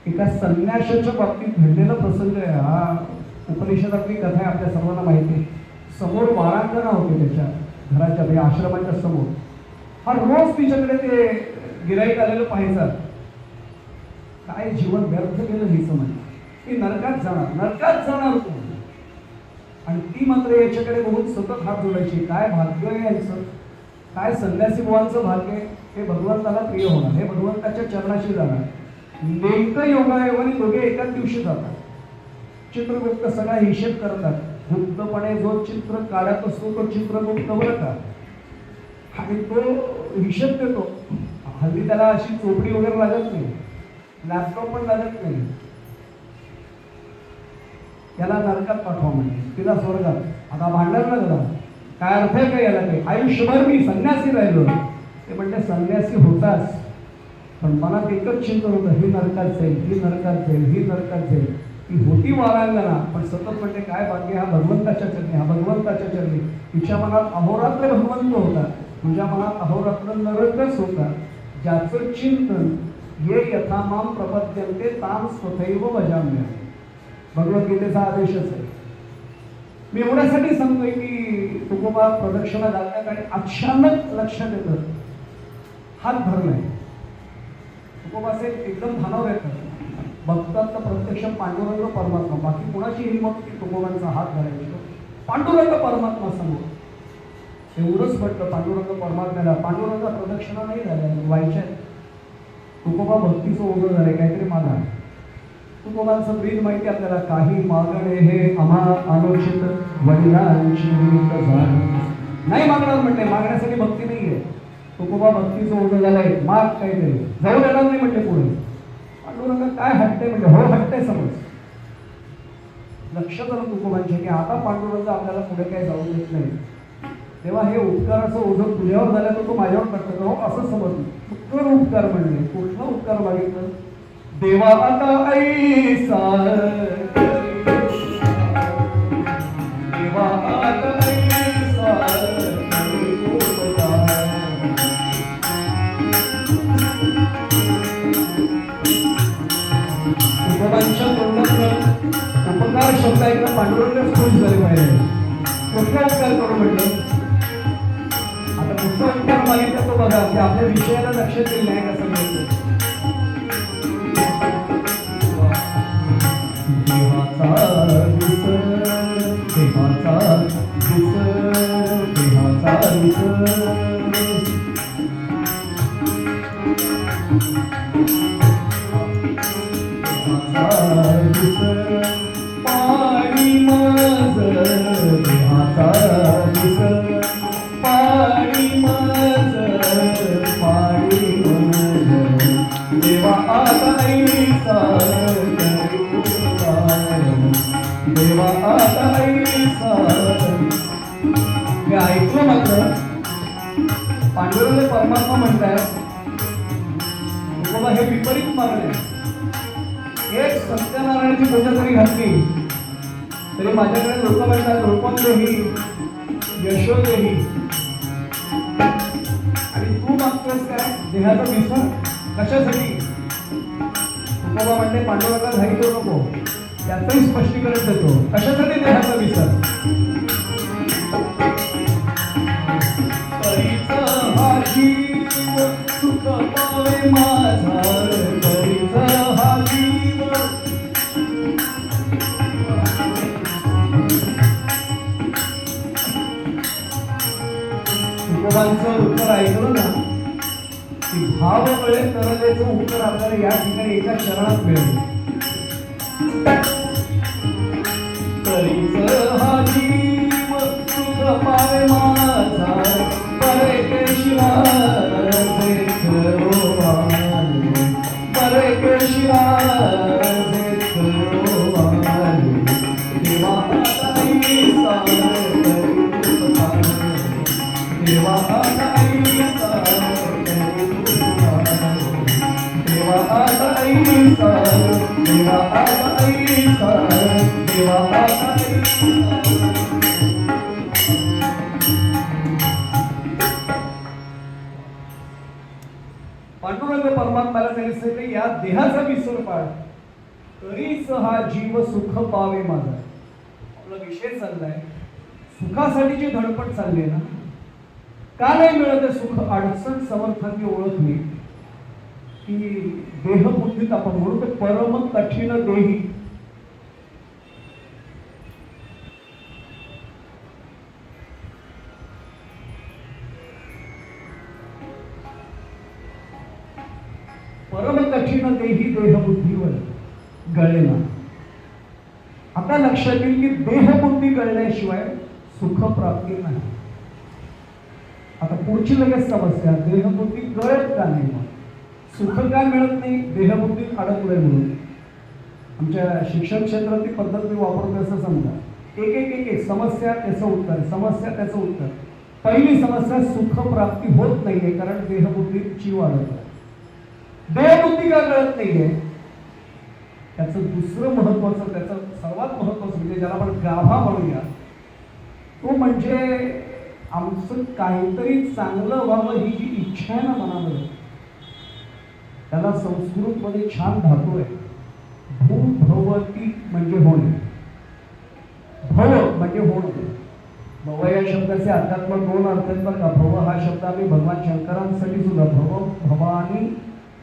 एका संन्याशाच्या बाबतीत घडलेला प्रसंग आहे हा. उपनिषदातली कथा आहे, आपल्या सर्वांना माहिती आहे. समोर वारांगणा होते त्याच्या घराच्या, म्हणजे आश्रमाच्या समोर. हा रोज तिच्याकडे ते गिराईक आलेलं पाहायचं. काय जीवन व्यर्थ केलं ही समज, ती नरकात जाणार तू. आणि ती मात्र याच्याकडे बघून सतत हात जोडायची. काय भाग्य आहे यांचं, काय संन्यासी बुवांचं भाग्य आहे, हे भगवंताला प्रिय होणार, हे भगवंताच्या चरणाशी जाणार. नेमकं योगायोगाने दोघे एकाच दिवशी जातात. चित्रगुप्त सगळा हिशेब करतात. गुप्तपणे जो चित्र काढत असतो तो चित्रगुप्त बरं का, आणि तो हिशेब देतो. हल्ली त्याला अशी चोपडी वगैरे लागत नाही, लॅपटॉप पण लागत नाही. याला नरकात पाठवा म्हणजे, तिला स्वर्गात. आता भांडण लागला, काय अर्थ आहे का याला? काही आयुष्यभर मी संन्यासी राहिलो. ते म्हणते संन्यासी होताच, पण मनात एकच चिंतन होतं, ही नरकात जाईल, ही नरकात जाईल, ही नरकात जाईल. ती होती वारांगणा, पण सतत म्हणते काय भाग्य हा भगवंताच्या चरणी, हा भगवंताच्या चरणी. तिच्या मनात अहोरात्र भगवंत होता, तुझ्या मनात अहोरात्र नरकच होता. ज्याचं चिंतन ये यथामाम प्रपद्यन्ते ताम स्वतैव भजाम्य, भगवद्गीतेचा आदेशच आहे. मी एवढ्यासाठी सांगतोय की तुकोबा प्रदक्षिणा घालतात आणि अचानक लक्षात येतं हात धरलाय. तुकोबाचे एकदम भानावर येतात, बघतात तर प्रत्यक्ष पांडुरंग परमात्मा. बाकी कोणाची हिंमत की तुकोबांचा हात धरायची? पांडुरंग परमात्मा समोर. एवढंच म्हटलं पांडुरंग परमात्म्याला, पांडुरंग प्रदक्षिणा नाही झाल्या, व्हायच्या. तुकोबा भक्तीचं ओझं झालंय, काहीतरी मागा. तुकोबांचं ब्रीद माहिती आपल्याला, काही मागणे हे आम्हा आलोचित वडिलांची नाही मागणार म्हणते. मागण्यासाठी भक्ती नाहीये. तुकोबा भक्तीचं ओझं झालंय, माग काहीतरी, जाऊ देणार नाही म्हणते पुढे. पांडुरंग काय हट्टे म्हणजे, हो हट्टे समज. लक्ष करून तुकोबांचे की आता पांडुरंग आपल्याला पुढे काही जाऊ देत नाही. तेव्हा हे उपकाराचं ओझं तुझ्यावर झालं तर तू माझ्यावर करतो, हो असं समज. कुठला उपकार म्हणजे, कुठला उपकार मागितलं? देवा आता ऐसा, देवा आता ऐसा तुकोबांच्या तोंडातनं उपकार शब्द ऐकून पांडुरंगच खुश झाले पाहिजे. कुठला उपकार करू म्हटलं? आता कुठला उपकार मागितला तो बघा, की आपल्या विषयाला लक्षात येईल नाही कसं मिळतं. देहाचा विस, देहाचा विस, देहाचा विस, देहाचा विस, पाणी माझ देहाचा विस, पाणी माझ, पाणी माझ, देवा आता ऐसा, देवा आता ऐसा. हे ऐकलं मात्र पांडुरंग परमात्मा म्हणताय, तुकोबा हे विपरीत मागणे. एक सत्यनारायणाची पूजा जरी घातली तरी माझ्याकडे लोक म्हणतात रूपम देही, यशो देही. आणि तू मागतोस काय? देहाचं विसर कशासाठी? तुकोबा म्हणते पांडुरंगा घाई करू नको, याचंही स्पष्टीकरण देतो. कशासाठी देहाचा विसर? तरीचा हा जीव सुख पावे माझा, तरीचा हा जीव. तुकोबांचं उत्तर ऐकलं ना की भाव कळे तरलेचं उत्तर आपल्याला या ठिकाणी एका शरणात मिळेल. तरीच हा जीव सुख पावे माझा, परे के शिवाचे खरोवाले, परे के शिवाचे खरोवाले. देवा आई सारे देवा आई सारे देवा आई सारे देवा आई सारे देवा आई. पांडुरंग परमात्म्याला त्यांनी सांगितले या देहाचा विसर पाड, तरीच हा जीव सुख पावे माझा. आपला विषय चाललाय सुखासाठी जी धडपड चालली आहे ना, का नाही मिळत आहे सुख? अडचण समर्थांनी ओळखली की देहबुद्धीत आपण म्हणतो परम कठीण देही. परम कठीण देही देहबुद्धीवर गळेना. आता लक्षात येईल की देहबुद्धी गळल्याशिवाय सुख प्राप्ती नाही. आता पुढची लगेच समस्या, देहबुद्धी गळत का नाही? मग सुख का मिळत नाही? देहबुद्धीत अडकलोय म्हणून. आमच्या शिक्षण क्षेत्रात ती पद्धत मी वापरतो असं समजा. एक एक एक एक समस्या त्याचं उत्तर, समस्या त्याचं उत्तर. पहिली समस्या, सुख प्राप्ती होत नाहीये कारण देहबुद्धीत जीव अडकला. देहबुद्धी का कळत नाहीये? त्याचं दुसरं महत्वाचं, त्याचं सर्वात महत्वाचं म्हणजे ज्याला आपण गाभा म्हणूया, तो म्हणजे आमचं काहीतरी चांगलं व्हावं ही जी इच्छा आहे ना मनामध्ये, त्याला संस्कृतमध्ये छान धातू आहे, भूभवती म्हणजे होणे. भव म्हणजे होणे. भव या शब्दाचे अध्यात्म दोन अर्थ आहेत बरं का. भव हा शब्द आम्ही भगवान शंकरांसाठी सुद्धा भव भवानी,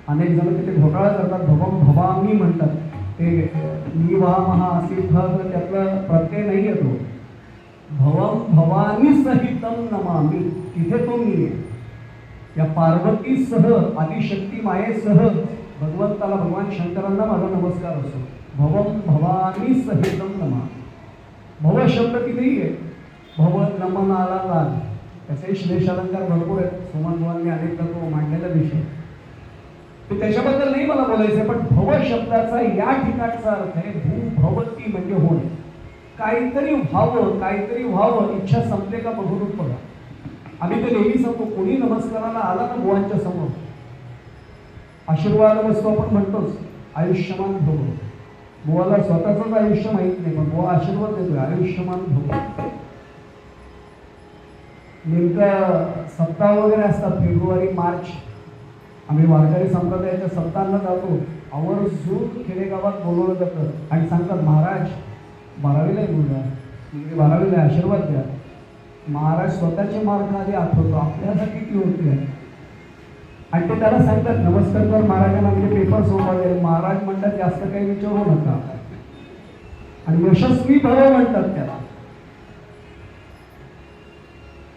अनेक जण तिथे घोटाळा करतात, भवम भवामी म्हणतात. ते मी वा महा असे तर त्यातला प्रत्यय नाही येतो. भवम भवानी सहितम नमामि, तिथे तो मी आहे. या पार्वतीसह आदिशक्ती मायेसह भगवंताला, भगवान शंकरांना माझा नमस्कार असतो. भवम भवानी सहितम नमा. भव शब्द तिथेही आहे. भव नमनाला लाल, त्याचे श्लेष अलंकार भरपूर आहेत. सोमनभावांनी अनेकदा तो मांडलेला विषय, त्याच्याबद्दल नाही मला बोलायचं. पण भव शब्दाचा या ठिकाणचा अर्थ आहे भूभवती म्हणजे होणे. काहीतरी व्हावं, काहीतरी व्हावं. इच्छा संपले का बघून बघा. आम्ही ते नेहमी सांगतो, कोणी नमस्काराला आला ना बुवांच्या समोर, आशीर्वाद वस्तू आपण म्हणतोच, आयुष्यमान भव. बुवाला स्वतःच आयुष्य माहित नाही, पण बुवा आशीर्वाद देतोय, आयुष्यमान भव. नेमका सप्ताह वगैरे असतात, फेब्रुवारी मार्च. आम्ही वारकरी संप्रदायाच्या सप्ताहांना जातो. आवर्जून खेडेगावात बोलवलं जातं आणि सांगतात, महाराज 12वीला आहे मुलगा, मुलगी 12वीला, आशीर्वाद द्या. महाराज स्वतःचे मार्ग आधी आठवतो, आपल्यासाठी किती होते. आणि ते त्याला सांगतात, नमस्कार कर महाराजांना, म्हणजे पेपर सोडवावे. महाराज म्हणतात जास्त काही विचारू नका आणि यशस्वी भव म्हणतात त्याला.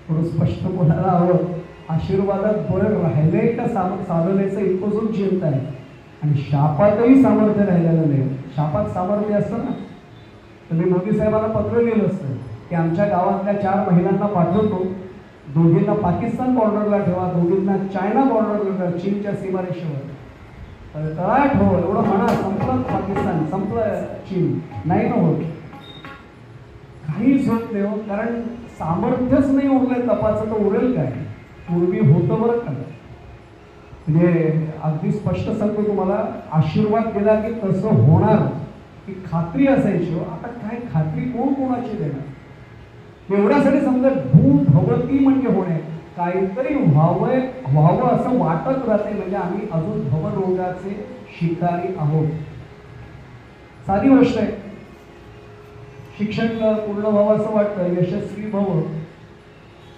थोडं स्पष्ट बोलायला हवं. आशीर्वादात बळ राहिलंय का साधनेचं इतकं चिंता आहे. आणि शापातही सामर्थ्य राहिलेलं नाही. शापात सामर्थ्य असतं ना, तर मी मोदी साहेबांना पत्र लिहिलं असतं की आमच्या गावातल्या 4 महिलांना पाठवतो, दोघींना पाकिस्तान बॉर्डरला ठेवा, दोघींना चायना बॉर्डरला ठेवा, चीनच्या सीमारेषेवर. तळा ठेव, एवढं म्हणा, संपलं पाकिस्तान, संपलं चीन. नाही ना होत, काहीच होत नाही हो. कारण सामर्थ्यच नाही उरलंय तपाचं, तर उरेल काय? पूर्वी होतं बरं का. म्हणजे अगदी स्पष्ट सांगतो तुम्हाला, आशीर्वाद दिला की तसं होणार ही खात्री असायची. आता काय खात्री कोण कोणाची देणार? एवढ्यासाठी समजा भूभवती म्हणजे होणे, काहीतरी व्हावं असं वाटत राहते. म्हणजे आम्ही अजून भवरोगाचे शिकारी आहोत. साधी गोष्ट आहे. शिक्षण पूर्ण व्हावं असं वाटतं, यशस्वी भव,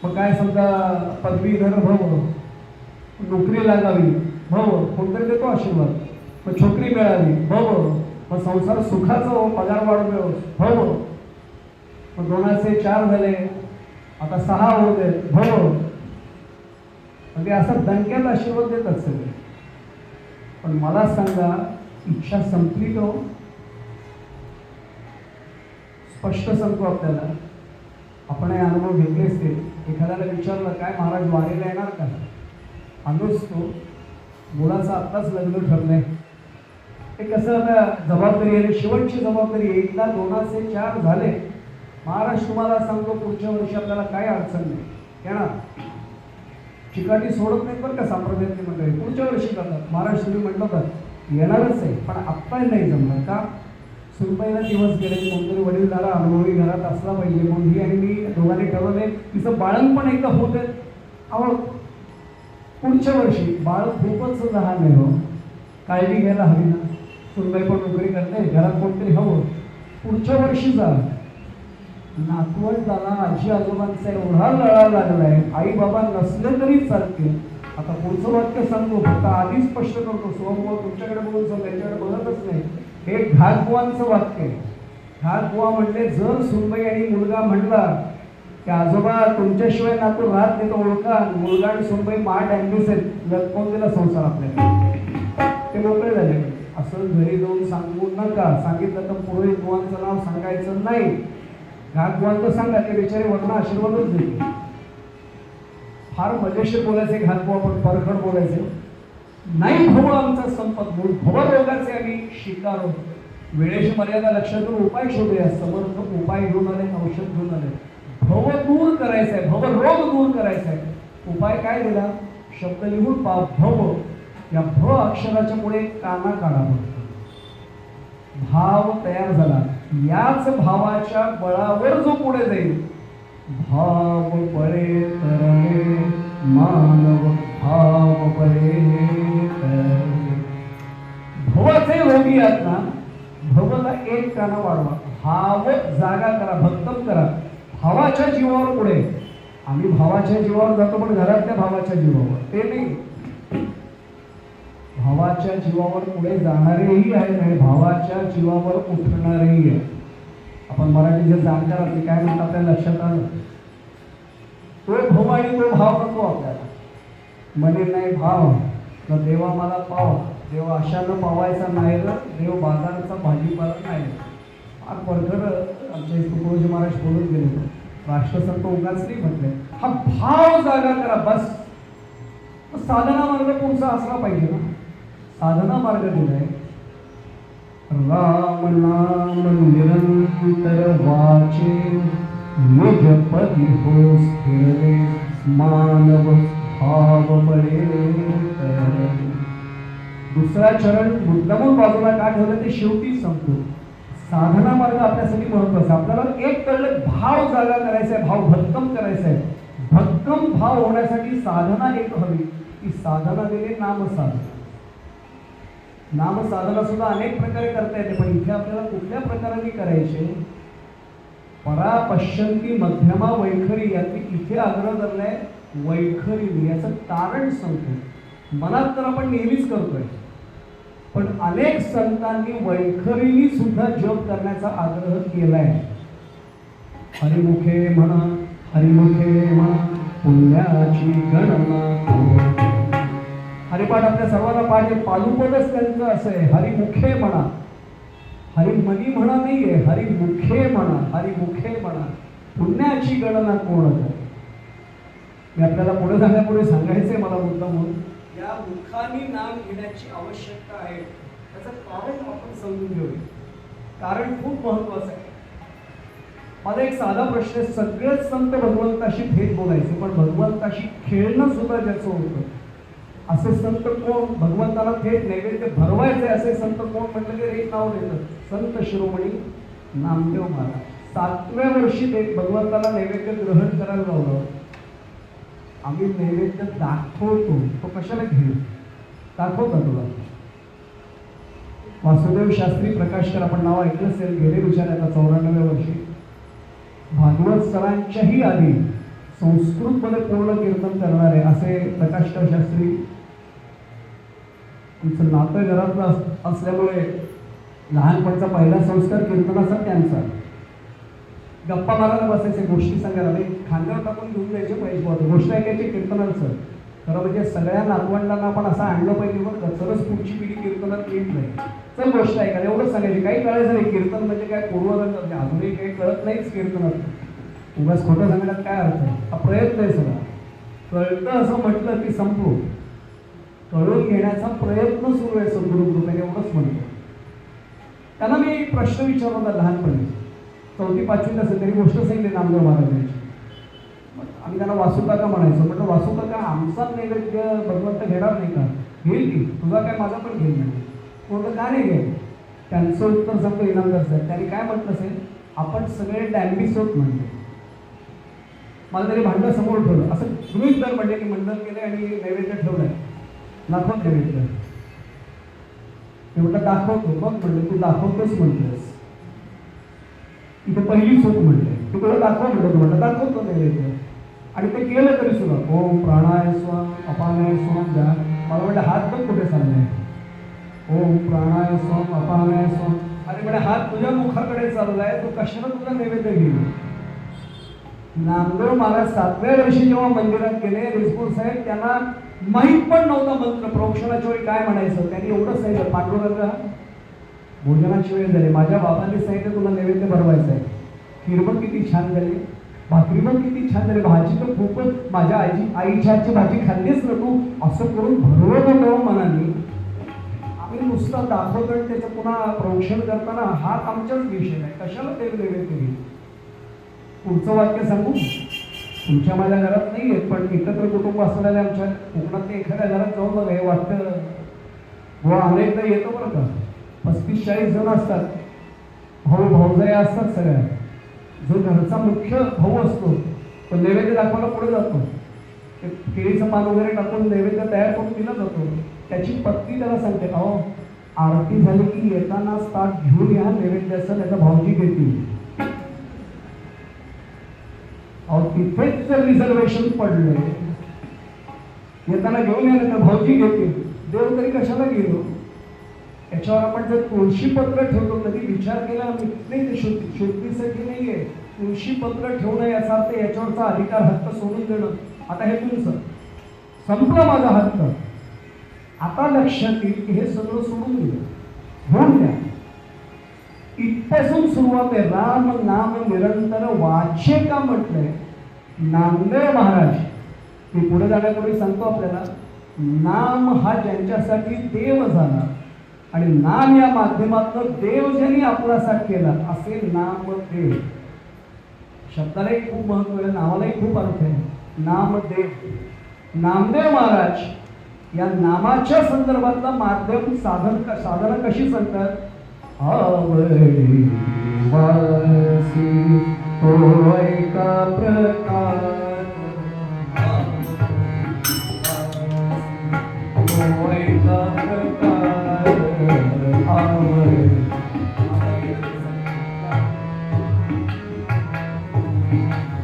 मग काय समजा पदवीधर भव, नोकरी लागावी भव, कोणतरी देतो आशीर्वाद, मग छोकरी मिळाली भव, मग संसार सुखाचा हो, पगार वाढवतो भव, मग 2 झाले, आता 6 होत आहेत भव. म्हणजे असं दणक्यात आशीर्वाद देतात सगळे. पण मला सांगा, इच्छा संपली का हो? स्पष्ट सांगतो आपल्याला, आपण हे अनुभव घेतलेच ते. एखाद्याला विचारलं काय महाराज वारीला येणार का, आलोच तो, मुलाचं आत्ताच लग्न ठरलंय. ते कसं आता जबाबदारी आहे, शेवटची जबाबदारी. एकदा 2 झाले, महाराज तुम्हाला सांगतो पुढच्या वर्षी आपल्याला काय अडचण नाही येणार. चिकाटी सोडत नाहीत बरं का संप्रदायातली मंडळी, पुढच्या वर्षी करतात. महाराज तुम्ही म्हटलं तर येणारच आहे, पण आत्ता नाही जमणार का, सुनबाईला दिवस गेले, कोणतरी वडीलधारा अनुभवी घरात असला पाहिजे. म्हणून ही आणि मी दोघांनी ठरवले तिचं बाळणपण एकदा होत आहे. अहो पुढच्या वर्षी बाळ खूपच लहान आहे हो, काळजी घ्यायला हवी ना. सुनबाई पण नोकरी करते, घरात कोणतरी हवं. पुढच्या वर्षी जा. नातवंडाला आजी आजोबांचा एवढा लळा लागलाय, आई बाबा नसले तरी चालते. आता पुढचं वाक्य सांगतो, फक्त आधी स्पष्ट करतो, स्वभाव तुमच्याकडे बघून सांग, त्यांच्याकडे बघतच नाही. हे घाटबुवांचं वाक्य आहे. घाटबुवा म्हणले, जर सुनबाई आणि मुलगा म्हणला की आजोबा तुमच्याशिवाय नातू राहत नाही, तर ओळखा मुलगा आणि सुनबाई महाट ॲम्ब्युस आहेत, लटकवून दिला संसार आपल्याला. ते मोकळे झाले. असं घरी जाऊन सांगू नका. सांगितलं तर पुरोहित बुवांचं नाव सांगायचं नाही. घाट बुवांचं सांगा, ते बिचारे वर्ण आशीर्वादच देतील. फार मजेशीर बोलायचे घाट बुवा, पण परखड बोलायचे नाही. भव आमचा संपत, भव रोगाचे आम्ही शिकार होतो. वेळेची मर्यादा लक्षात घेऊन उपाय शोधूया. समर्थ उपाय घेऊन आले, औषध घेऊन आले. भव दूर करायचं आहे, भव रोग दूर करायचा आहे. उपाय काय दिला? शब्द लिहून पहा, भव. या भ अक्षराच्या पुढे काना काढा. भाव तयार झाला. याच भावाच्या बळावर जो पुढे जाईल, भाव बळे तरले मानव, भाव बळे तरले. भवाचे रोगी आहेत ना, भवला एक काना वाढवा, भाव जागा करा, भक्तम करा. भावाच्या जीवावर पुढे. आम्ही भावाच्या जीवावर जातो, पण घरातल्या भावाच्या जीवावर ते नाही. भावाच्या जीवावर पुढे जाणारेही आहेत आणि भावाच्या जीवावर उठणारेही आहेत. आपण मराठीचे जाणकार आपले काय म्हणतात आपल्या लक्षात आलं. तो भाव आणि तो भाव नको आपल्याला. म्हणे नाही भाव न देवा मला पाव, देव अशानं पावायचा नाही रे, देव बाजाराचा भाजीपाला नाही. फार परखड आमच्या तुकोजी महाराज बोलून गेले. राष्ट्रसंत उगाच नाही म्हटले. हा भाव जागा करा बस. साधना मार्ग पुढचा असला पाहिजे ना. साधना मार्ग दिलाय, राम नाम निरंतर वाचे, निज पदी हो स्थिरले, मानव भाव बळे तरले. दुसरा चरण मुद्दामून बाजूला का ठेवलं ते शेवटी सांगतो. साधना मार्ग आपल्यासाठी महत्वाचा. आपल्याला एक कळलं, भाव जागा करायचा आहे, भाव भक्कम करायचा आहे. भक्कम भाव होण्यासाठी साधना एक हवी. ती साधना दिली नामसाधना. नामसाधना सुद्धा अनेक प्रकारे करता येते, पण इथे आपल्याला कुठल्या प्रकाराने करायचे? परा पश्यंती मध्यमा वैखरी, याची इथे आग्रह धरलाय वैखरी. याचं कारण सांगतो. मनात तर आपण नेहमीच करतोय, पण अनेक संतांनी वैखरीनी सुद्धा जप करण्याचा आग्रह केलाय. हरिमुखे म्हणा, हरिमुखे म्हणा, पुण्याची गणना. हरिपाठ आपल्या सर्वांना पाहिजे. पालुपदच त्यांचं असं आहे, हरिमुखे म्हणा. हरिमनी म्हणा नाहीये, हरिमुखे म्हणा, हरिमुखे म्हणा. पुण्याची गणना कोण करे. मी आपल्याला पुढे सांगण्यापुढे सांगायचंय मला मुद्दा म्हणून, या मुखाने नाम घेण्याची आवश्यकता आहे. त्याचं कारण आपण समजून घेऊया. कारण खूप महत्वाचं आहे. माझा एक साधा प्रश्न आहे. सगळेच संत भगवंताशी थेट बोलायचे, पण भगवंताशी खेळणं सुद्धा ज्याचं होतं असे संत कोण? भगवंताला थेट नैवेद्य भरवायचे असे संत कोण म्हटलं की एक नाव देतं, संत शिरोमणी नामदेव महाराज. 7व्या वर्षी ते भगवंताला नैवेद्य ग्रहण करायला लावलं. आम्ही नैवेद्य दाखवतो, तो कशाला घेऊ? दाखवता तुला. वासुदेव शास्त्री प्रकाशकर, आपण नाव ऐकलं असेल, गेले विचार आता 94व्या वर्षी भागवत सरांच्याही आधी संस्कृतमध्ये पूर्ण कीर्तन करणारे असे प्रकाशराव शास्त्री, तुमचं नातं घरातलं असल्यामुळे लहानपणचा पहिला संस्कार कीर्तनाचा त्यांचा. गप्पा मारायला बसायचे, गोष्टी सांगायला, म्हणजे खांद्यावर टाकून घेऊन जायचे पाहिजे, गोष्ट ऐकायची कीर्तनाचं. खरं म्हणजे सगळ्या नातवंडांना आपण असं आणलं पाहिजे बरं का, तरच पुढची पिढी कीर्तनात येत नाही. चल गोष्ट ऐकायला एवढंच सांगायचे, काही कळायचं नाही. कीर्तन म्हणजे काय पूर्वरंग, म्हणजे अजूनही काही कळत नाहीच कीर्तनात. उगाच खोटं सांगण्यात काय अर्थ आहे? हा प्रयत्न आहे सगळा. कळतं असं म्हटलं की संपू, कळून घेण्याचा प्रयत्न सुरू आहे सद्गुरू कृपेने, एवढंच म्हणतो. त्यांना मी प्रश्न विचारला होता लहानपणी, 4वी-5वीत असेल, तरी गोष्ट सांगितली नामदेव महाराजांची. आम्ही त्यांना वासुकाका म्हणायचो. म्हटलं वासुकाका, आमचा नैवेद्य भगवंत घेणार नाही का? घेईल की, तुझा काय माझा पण घेईल नाही. म्हटलं का नाही घेईल? त्यांचं उत्तर सांगतो इनामदार साहेब. त्यांनी काय म्हटलं असेल, आपण सगळे डॅम्बिस होत म्हणले. मला तरी भांडं समोर ठेवलं, असं गृहीत धर म्हणजे की मंडळ केले आणि नैवेद्य ठेवलंय, दाखव नैवेद्य. मी म्हटलं दाखवतो. मग म्हणलं तू दाखवतोच म्हणतोस, इथे पहिली चूक म्हणले. तू तुला दाखव म्हणलं, तू म्हटलं दाखवतो नैवेद्य. आणि ते केलं तरी सुद्धा ओम प्राणाय स्वम अपानाय स्वम द्या. मला म्हटलं हात बघ कुठे चाललाय. ओम प्राणाय स्वम अपानाय स्वम. अरे म्हणजे हात तुझ्या मुखाकडे चाललाय, तू कशाला तुझा नैवेद्य घेईल? नामदेव महाराज 7व्या वर्षी जेव्हा मंदिरात गेले, रिजपूर साहेब त्यांना माहीत पण नव्हता मंत्र प्रोक्षणाच्या वेळी काय म्हणायचं. त्यांनी एवढं सांगितलं, पांडुरंगा भोजनाची वेळ झाली, माझ्या बाबांनी सांगितलं तुला नैवेद्य भरवायचं आहे. खीर पण किती छान झाली, भाकरी पण किती छान झाली, भाजी तर खूपच, माझ्या आईच्या हातची भाजी खाल्लीच ना तू, असं करून भरवत होतो मनाने. आम्ही नुसतं दाखवतो, त्याचं पुन्हा प्रोक्षण करताना हात आमच्याच विषय नाही, कशाला ते नैवेद्य घेईल. पुढचं वाक्य सांगू, तुमच्या माझ्या घरात नाही आहेत, पण एकत्र कुटुंब असणाऱ्या आमच्या कोकणात एखाद्या घरात जाऊन बघा, हे वाक्य व अनेकदा येतं बरं का. 35-40 जण असतात, भाऊ भाऊजाया असतात सगळ्या. जो घरचा मुख्य भाऊ असतो तो नैवेद्य दाखवायला पुढे जातो, केळीचं पान वगैरे टाकून नैवेद्य तयार करून दिला जातो. त्याची पत्नी त्याला सांगते, अहो आरती झाली की येताना ताट घेऊन या नैवेद्याचं, त्याचा भाऊजी घेतील. अहो तिथेच जर रिझर्वेशन पडले, येताना घेऊन या तर भाऊजी घेतील. देव तरी कशाला गेलो? याच्यावर आपण जर तुळशीपत्र ठेवतो, कधी विचार केला नाही, ते शुद्धीसाठी नाहीये. तुळशीपत्र ठेवणं याचा अर्थ याच्यावरचा अधिकार हक्क सोडून देणं. आता हे तुमचं संपला, माझा हक्क. आता लक्षात येईल की हे सगळं सोडून दिलं, घेऊन द्या. इथपासून सुरुवात आहे. राम नाम निरंतर वाचे का म्हटलंय नामदेव महाराज. मी पुढे जाण्यापूर्वी सांगतो आपल्याला, नाम हा ज्यांच्यासाठी देव झाला आणि नाम या माध्यमातून देव ज्यांनी आपलासाठी केला, असे नामदेव. शब्दालाही खूप महत्व आहे, नावालाही खूप अर्थ आहे. नामदेव, नामदेव महाराज या नामाच्या संदर्भातला माध्यम साधना कशी सांगतात. आवडी वासी तो एका प्रकार, तो एका प्रकार आवडी.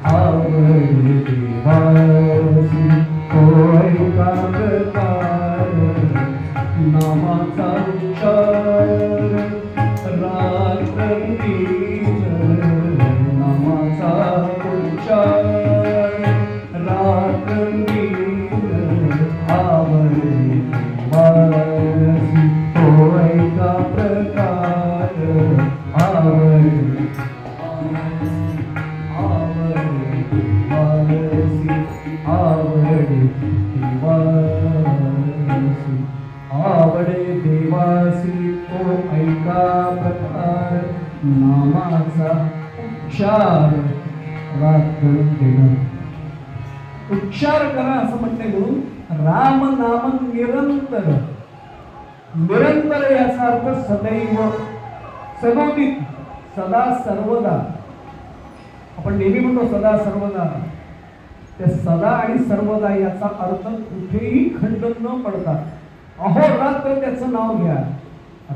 आवडी वासी तो एका प्रकार, नामाचा उच्चार रात्रंदिन, नामाचा उच्चार रात्रंदिन. आवडी वासी तो एका प्रकार, आवडी आवडी वासी, आवडी वासी, आवडे देवासी तो ऐका प्रकार, नामाचा उच्चार रात्रंदिन. उच्चार करा असं म्हणते म्हणून राम नाम निरंतर. निरंतर याचा अर्थ सदैव, सदोदित, सदा सर्वदा. आपण नेहमी म्हणतो सदा सर्वदा, त्या सदा आणि सर्वदा याचा अर्थ कुठेही खंड न पडता अहोरात्र त्याचं नाव घ्या.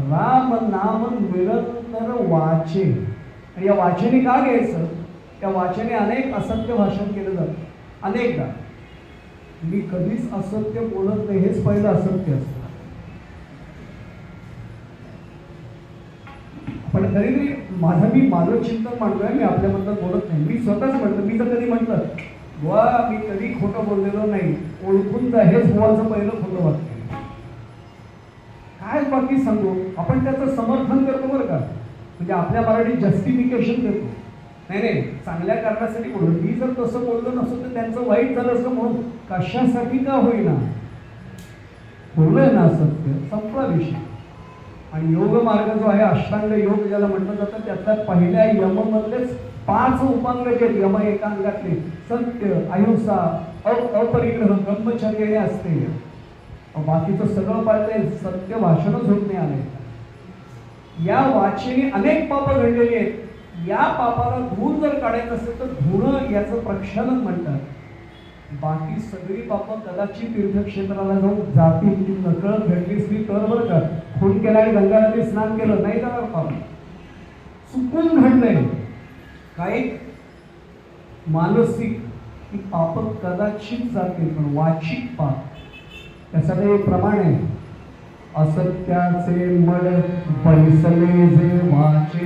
राम नाम निरंतर वाचे. आणि या वाचेने का घ्यायचं? त्या वाचेने अनेक असत्य भाषण केलं जातं अनेकदा. मी कधीच असत्य बोलत नाही, हेच पहिलं असत्य असतं. पण तरी माझं चिंतन मांडतोय, मी आपल्याबद्दल बोलत नाही. मी स्वतःच म्हणतो, मी जर कधी म्हटलं बुवा मी कधी खोटं बोललेलो नाही, ओळखून जा, हेच बुवाचं पहिलं खोटं वाक्य. काय बाकी सांगू, आपण त्याचं समर्थन करतो बरं का, म्हणजे आपल्या मराठीत जस्टिफिकेशन देतो. नाही, चांगल्या कारणासाठी बोललो. मी जर तसं बोललो नसतो तर त्यांचं वाईट झालं असं म्हणून कशासाठी का होईना बोललोय ना सत्य, संपला विषय. आणि योग मार्ग जो आहे, अष्टांग योग ज्याला म्हटलं जातं, त्यातल्या पहिल्या यममधलेच 5 उपांग जे आहेत, यम एकांगातले सत्य, अहिंसा, अपरिग्रह, ब्रह्मचर्य असते. बाकीचं सगळं पाळलंय, सत्य भाषणच होत नाही आले. या वाचेने अनेक पापं घडलेली आहेत. या पापाला धुवून जर काढायचं असेल तर धुणं याचं प्रक्षालन म्हणतात. बाकी सगळी पापं कदाचित तीर्थक्षेत्राला जाऊन जातील, नकळत घडली असली तर बरं का. खून केला आणि गंगा नदी स्नान केलं नाही जाणार पाप, चुकून घडलंय काही मानसिक ही पाप कदाचित जातील, पण वाचिक पाप त्यासाठी प्रमाण आहे. असत्याचे मळ पैसले जे वाचे,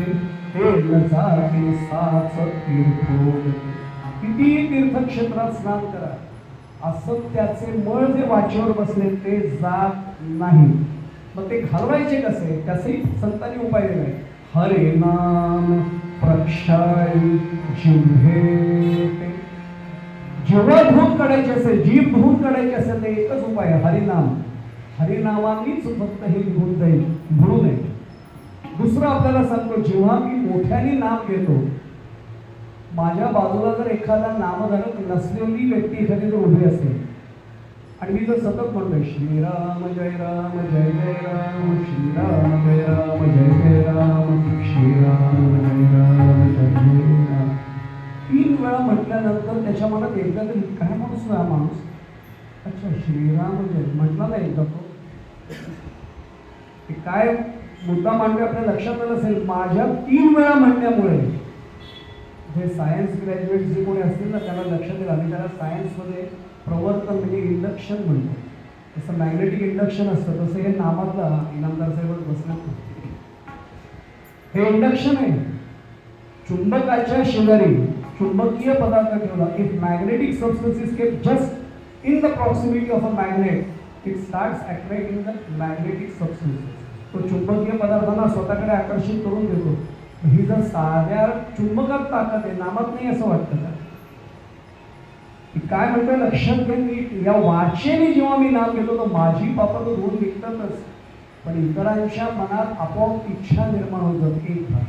हे नजाते साच तीर्थो. किती तीर्थक्षेत्रात स्नान करा, असत्याचे मळ जे वाचेवर बसले ते जात नाही. मग ते घालवायचे कसे, त्याचे संतांनी उपाय दिलाय. हरे नाम प्रक्षाळी जिव्हे. जेव्हा धूत काढायची असेल, जीभ धूत काढायची असेल, ते एकच उपाय आहे, हरिनाम. हरिनामानीच फक्त हे निघून जाईल, म्हणू नये. दुसरं आपल्याला सांगतो, जेव्हा मी मोठ्याने नाम घेतो, माझ्या बाजूला जर एखादा नामधारक नसलेली व्यक्ती एखादी जर उभी असेल आणि मी जर सतत म्हणतोय श्रीराम जय राम जय जय राम, श्रीराम जय राम जय जय राम, श्रीराम जय राम जय जय राम, 3 वेळा म्हटल्यानंतर त्याच्या मनात एकदा तरी काय माणूस हा माणूस, अच्छा श्रीराम जय म्हटला नाही एकदा तो, काय मुद्दा मांडवे आपल्या लक्षात आलं असेल. माझ्या 3 वेळा म्हणण्यामुळे जे सायन्स ग्रॅज्युएट जे कोणी असतील ना त्यांना लक्षात येईल. आम्ही त्याला सायन्समध्ये प्रवर्तन म्हणजे इंडक्शन म्हणतो. जसं मॅग्नेटिक इंडक्शन असतं तसं हे नामातला इनामदार साहेब बसण्यात हे इंडक्शन आहे. चुंबकाच्या शेजारी चुंबकीय पदार्थ ठेवला, if magnetic substance is kept just in the proximity of a magnet, it starts attracting the magnetic substances. तो चुंबकीय पदार्थांना स्वतःकडे आकर्षित करून देतो. ही जर साध्या चुंबकात ताकद आहे, नामात नाही असं वाटतं का? काय म्हणतोय लक्षात घ्या. मी या वाचेने जेव्हा मी नाम घेतो तर माझी पापं तो धुवून निघतातच, पण इतरांच्या मनात आपोआप इच्छा निर्माण होत जाते. एक भाग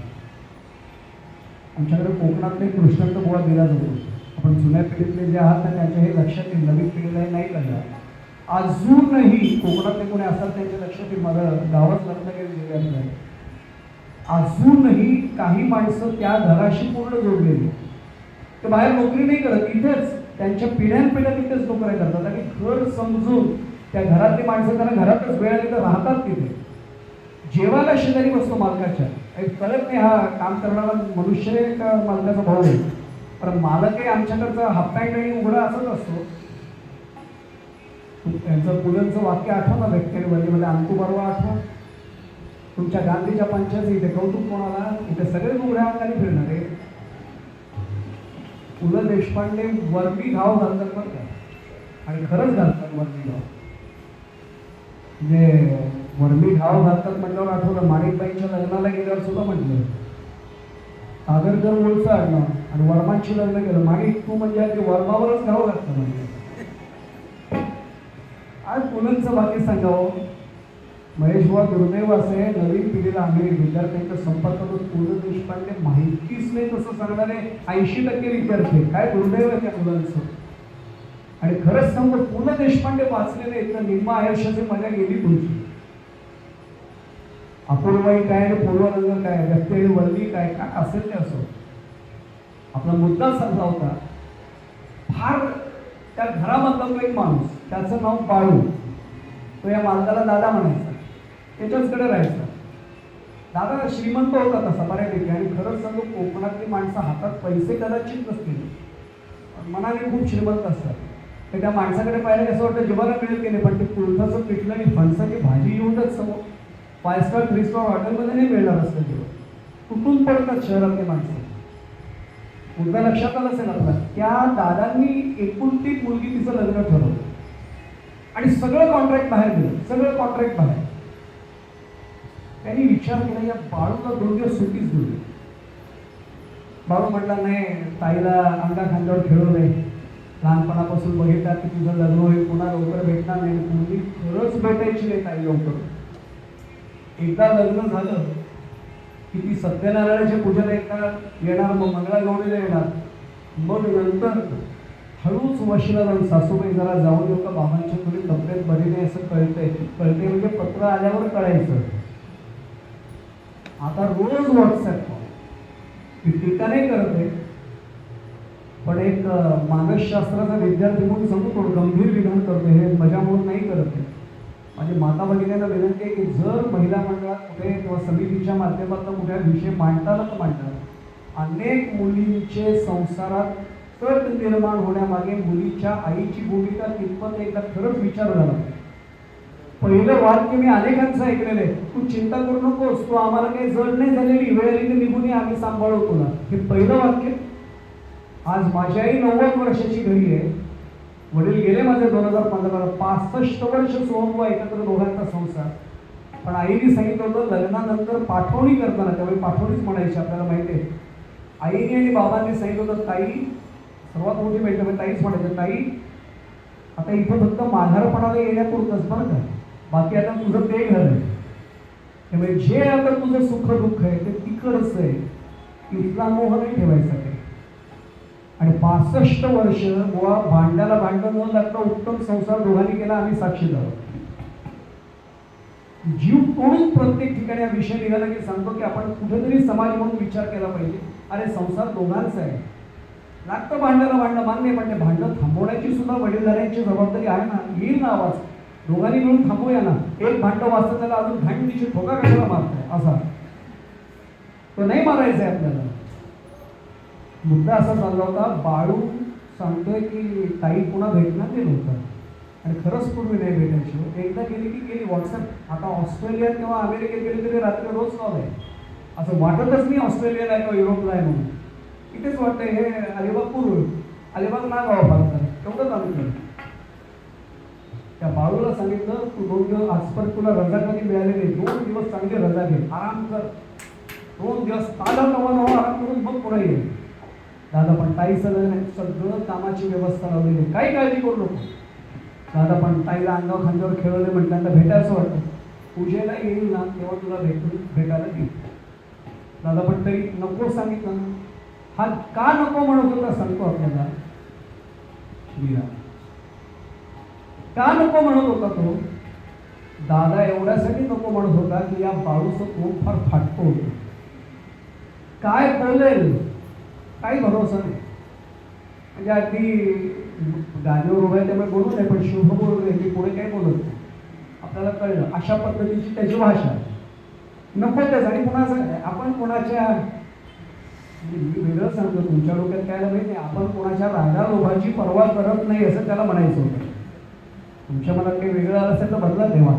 आमच्याकडे कोकणातले कृष्णांत बोळा दिला जातो. आपण जुन्या पिढीतले जे आहात ना त्यांच्या हे लक्षात येईल, नवीन पिढीला नाही कळलं. अजूनही कोकणातले कोणी असतात त्यांच्या लक्षात येईल. माझं गावात रत्नागिरी जिल्ह्यातलं आहे. अजूनही काही माणसं त्या घराशी पूर्ण जोडलेली, ते बाहेर नोकरी नाही करत, इथेच त्यांच्या पिढ्यानपिढ्या तिथेच नोकऱ्या करतात आणि घर समजून त्या घरातली माणसं त्यांना घरातच वेळ तिथे राहतात. तिथे जेवायला शेजारी बसतो मालकाच्या, कळत नाही हा काम करणारा मनुष्य आहे का मालकाचा भाऊ आहे. पण मालक आहे आमच्याकडचा हाफ पॅन्ट आणि उघडा असंच असतो. त्यांचं पुलंचं वाक्य आठवा ना, व्यक्तीमध्ये अंकू बरोबर आठवा. तुमच्या गांधीच्या पंचायत इथे कौतुक कोणाला, इथे सगळे उघड्या अंगाने फिरणारे. पु ल देशपांडे वर्मी घाव घालतात बरं का, आणि खरंच घालतात वर्मी घाव. म्हणजे वर्मी घाव घालतात म्हटल्यावर आठवलं माणिकबाईंच्या लग्नाला गेल्यावर सुद्धा म्हटलं आगरकर मूळचं आडनाव आणि वर्मांची लग्न केलं, माणिक तू म्हणजे अगदी वर्मावरच घाव घातलं म्हणजे. आज पुलंचं बाकी सांगावं. महेश बुवा दुर्दैव असे नवीन पिढीला आम्ही विद्यार्थ्यांच्या संपर्कात पु ल देशपांडे माहितीच नाही तसं सांगणारे 80% विद्यार्थी. काय दुर्दैव आहे त्या मुलांचं. आणि खरंच सांगतो पु ल देशपांडे वाचले नाही तर निम्मा आयुष्याची मजा गेली तुमची. अपूर्वाई काय आणि पूर्वरंग काय, व्यक्ती आणि वल्ली काय, काय असेल ते असो. आपला मुद्दा सांगला होता. फार त्या घरामधला तो एक माणूस, त्याचं नाव बाळू. तो या मालकाला दादा म्हणायचा, त्याच्याचकडे राहायचा. दादा श्रीमंत होता तसा बऱ्यापैकी, आणि खरंच सांगू कोकणातली माणसं हातात पैसे कदाचित नसतील पण मनाने खूप श्रीमंत असतात. तर त्या माणसाकडे पाहिलं कसं वाटतं जीवाला मिळेल की नाही, पण ते कुळथाचं पिठलं आणि फणसाची भाजी येऊनच समोर 5 स्टार 3 स्टार हॉटेलमध्ये नाही मिळणार असतं जेवण. तुटून पडतात शहरातली माणसं. मुद्दा लक्षात आला असेल आपला. त्या दादांनी एकुलती मुलगी तिचं लग्न ठरवलं आणि सगळं कॉन्ट्रॅक्ट बाहेर दिलं, सगळं कॉन्ट्रॅक्ट बाहेर. त्यांनी विचार केला या बाळूला 2 दिवस सुट्टीच दिली. बाळू म्हटला नाही, ताईला अंगा खांद्यावर खेळवलंय, लहानपणापासून बघितलं की तुझं लग्न होईल, पुन्हा लवकर भेटणार नाही, मुलगी खरंच भेटायची नाही ताई लवकर. एकदा लग्न झालं की ती सत्यनारायणाच्या पूजेला एकदा येणार, मग मंगळागौरीला येणार, मग नंतर हळूच वशिला जाऊन सासूबाई जरा जाऊन येऊ का, बाबांची थोडी तब्येत बरी नाही असं कळते म्हणजे पत्र आल्यावर कळायचं. आता रोज व्हॉट्सअप ती टीका नाही करत आहे, पण एक मानसशास्त्राचा विद्यार्थी म्हणून सांगू थोडं गंभीर विधान करतो, हे मजामोल नाही करत आहे. माझी माता भगिनींना विनंती आहे की जर महिला मंडळात कुठे किंवा समितीच्या माध्यमातून कुठे विषय मांडताना तर मांडतात. अनेक मुलींचे संसारात तट निर्माण होण्यामागे मुलीच्या आईची भूमिका कितपत एकदा खरंच विचार झाला. पहिलं वाक्य मी अनेकांचं ऐकलेलं आहे, तू चिंता करू नकोस, तू आम्हाला काही जड नाही झालेली, वेळ आली तर निघून ये, आम्ही सांभाळू तुला. हे पहिलं वाक्य. आज माझी आई 90 वर्षाची घरी आहे, वडील गेले माझे 2015. 65 वर्ष सोहमवा एकत्र दोघांचा संसार. पण आईने सांगितलं होतं लग्नानंतर पाठवणी करताना, त्यावेळी पाठवणीच म्हणायची आपल्याला माहिती आहे, आईने आणि बाबांनी सांगितलं होतं ताई, सर्वात मोठी भेट म्हणजे ताईच म्हणायचं, ताई आता इथं फक्त माघारपणाला येण्यापुरतंच बरं का, बाकी आता तुझं ते घर आहे, त्यामुळे जे आता तुझं सुख दुःख आहे ते तिकडच आहे, इथला मोह नाही ठेवायचा काही. आणि 65 वर्ष मुळा भांड्याला भांडण न लागता उत्तम संसार दोघांनी केला, आम्ही साक्षीदार आहोत. जीव तोडून प्रत्येक ठिकाणी हा विषय निघाला की सांगतो की आपण कुठेतरी समाज म्हणून विचार केला पाहिजे. अरे संसार दोघांचा आहे, लागतं भांड्याला भांडणं मान्य, पण ते भांडण थांबवण्याची सुद्धा वडीलधाऱ्यांची जबाबदारी आहे ना. येईल ना आवाज, दोघांनी मिळून थांबूया ना. एक भांडं वाचतं त्याला अजून घाणीची ठोका कशाला मारताय, असा तो नाही मारायचा आहे आपल्याला. मुद्दा असा चालला होता, बाळू सांगतोय की ताई पुन्हा भेटणार नाही होतं, आणि खरंच पूर्वी नाही भेटायची. एकदा गेली की गेली. व्हॉट्सअप आता ऑस्ट्रेलियात किंवा अमेरिकेत गेली तरी रात्री रोज कॉल आहे, असं वाटतच नाही ऑस्ट्रेलियाला आहे किंवा युरोपला आहे म्हणून. इथेच वाटतंय हे अलिबाग पूर्व, अलिबाग नागाव भारतात तेवढंच आम्ही केलं. त्या बाळूला सांगितलं तू 2 दिवस आजपर्यंत तुला रजा कधी मिळाली नाही, 2 दिवस चांगली रजा घे, आराम कर, 2 दिवस ताजा नवा आराम करून मग पुढे ये. दादा पण ताई सगळं कामाची व्यवस्था लावलेली, काही काळजी करू नको. दादा पण ताईला अंगावर खांद्यावर खेळवले म्हटल्यानंतर भेटायचं वाटतं, पूजेला येईल ना तेव्हा तुला भेटायला येईल. दादा पण तरी नको सांगितलं ना. हा का नको म्हणत होता सांगतो आपल्याला. मीरा का नको म्हणत होता तो, दादा एवढ्यासाठी नको म्हणत होता की या बाळूचं तोंड फार फाटतो होतं, काय बोलेल काही भरोसा नाही. म्हणजे अगदी गादीवर उभं आहे त्यामुळे बोलू नये, पण शुभ बोलू नये की पुढे काय बोलत नाही, आपल्याला कळलं. अशा पद्धतीची त्याची भाषा नको त्याच. आणि कुणाचं आपण कोणाच्या, मी वेगळं सांगतो, तुमच्या डोक्यात काय माहिती नाही, आपण कोणाच्या रागा लोभाची पर्वा करत नाही असं त्याला म्हणायचं होतं. तुमच्या मनात काही वेगळं आलं असेल तर बदला तेव्हा.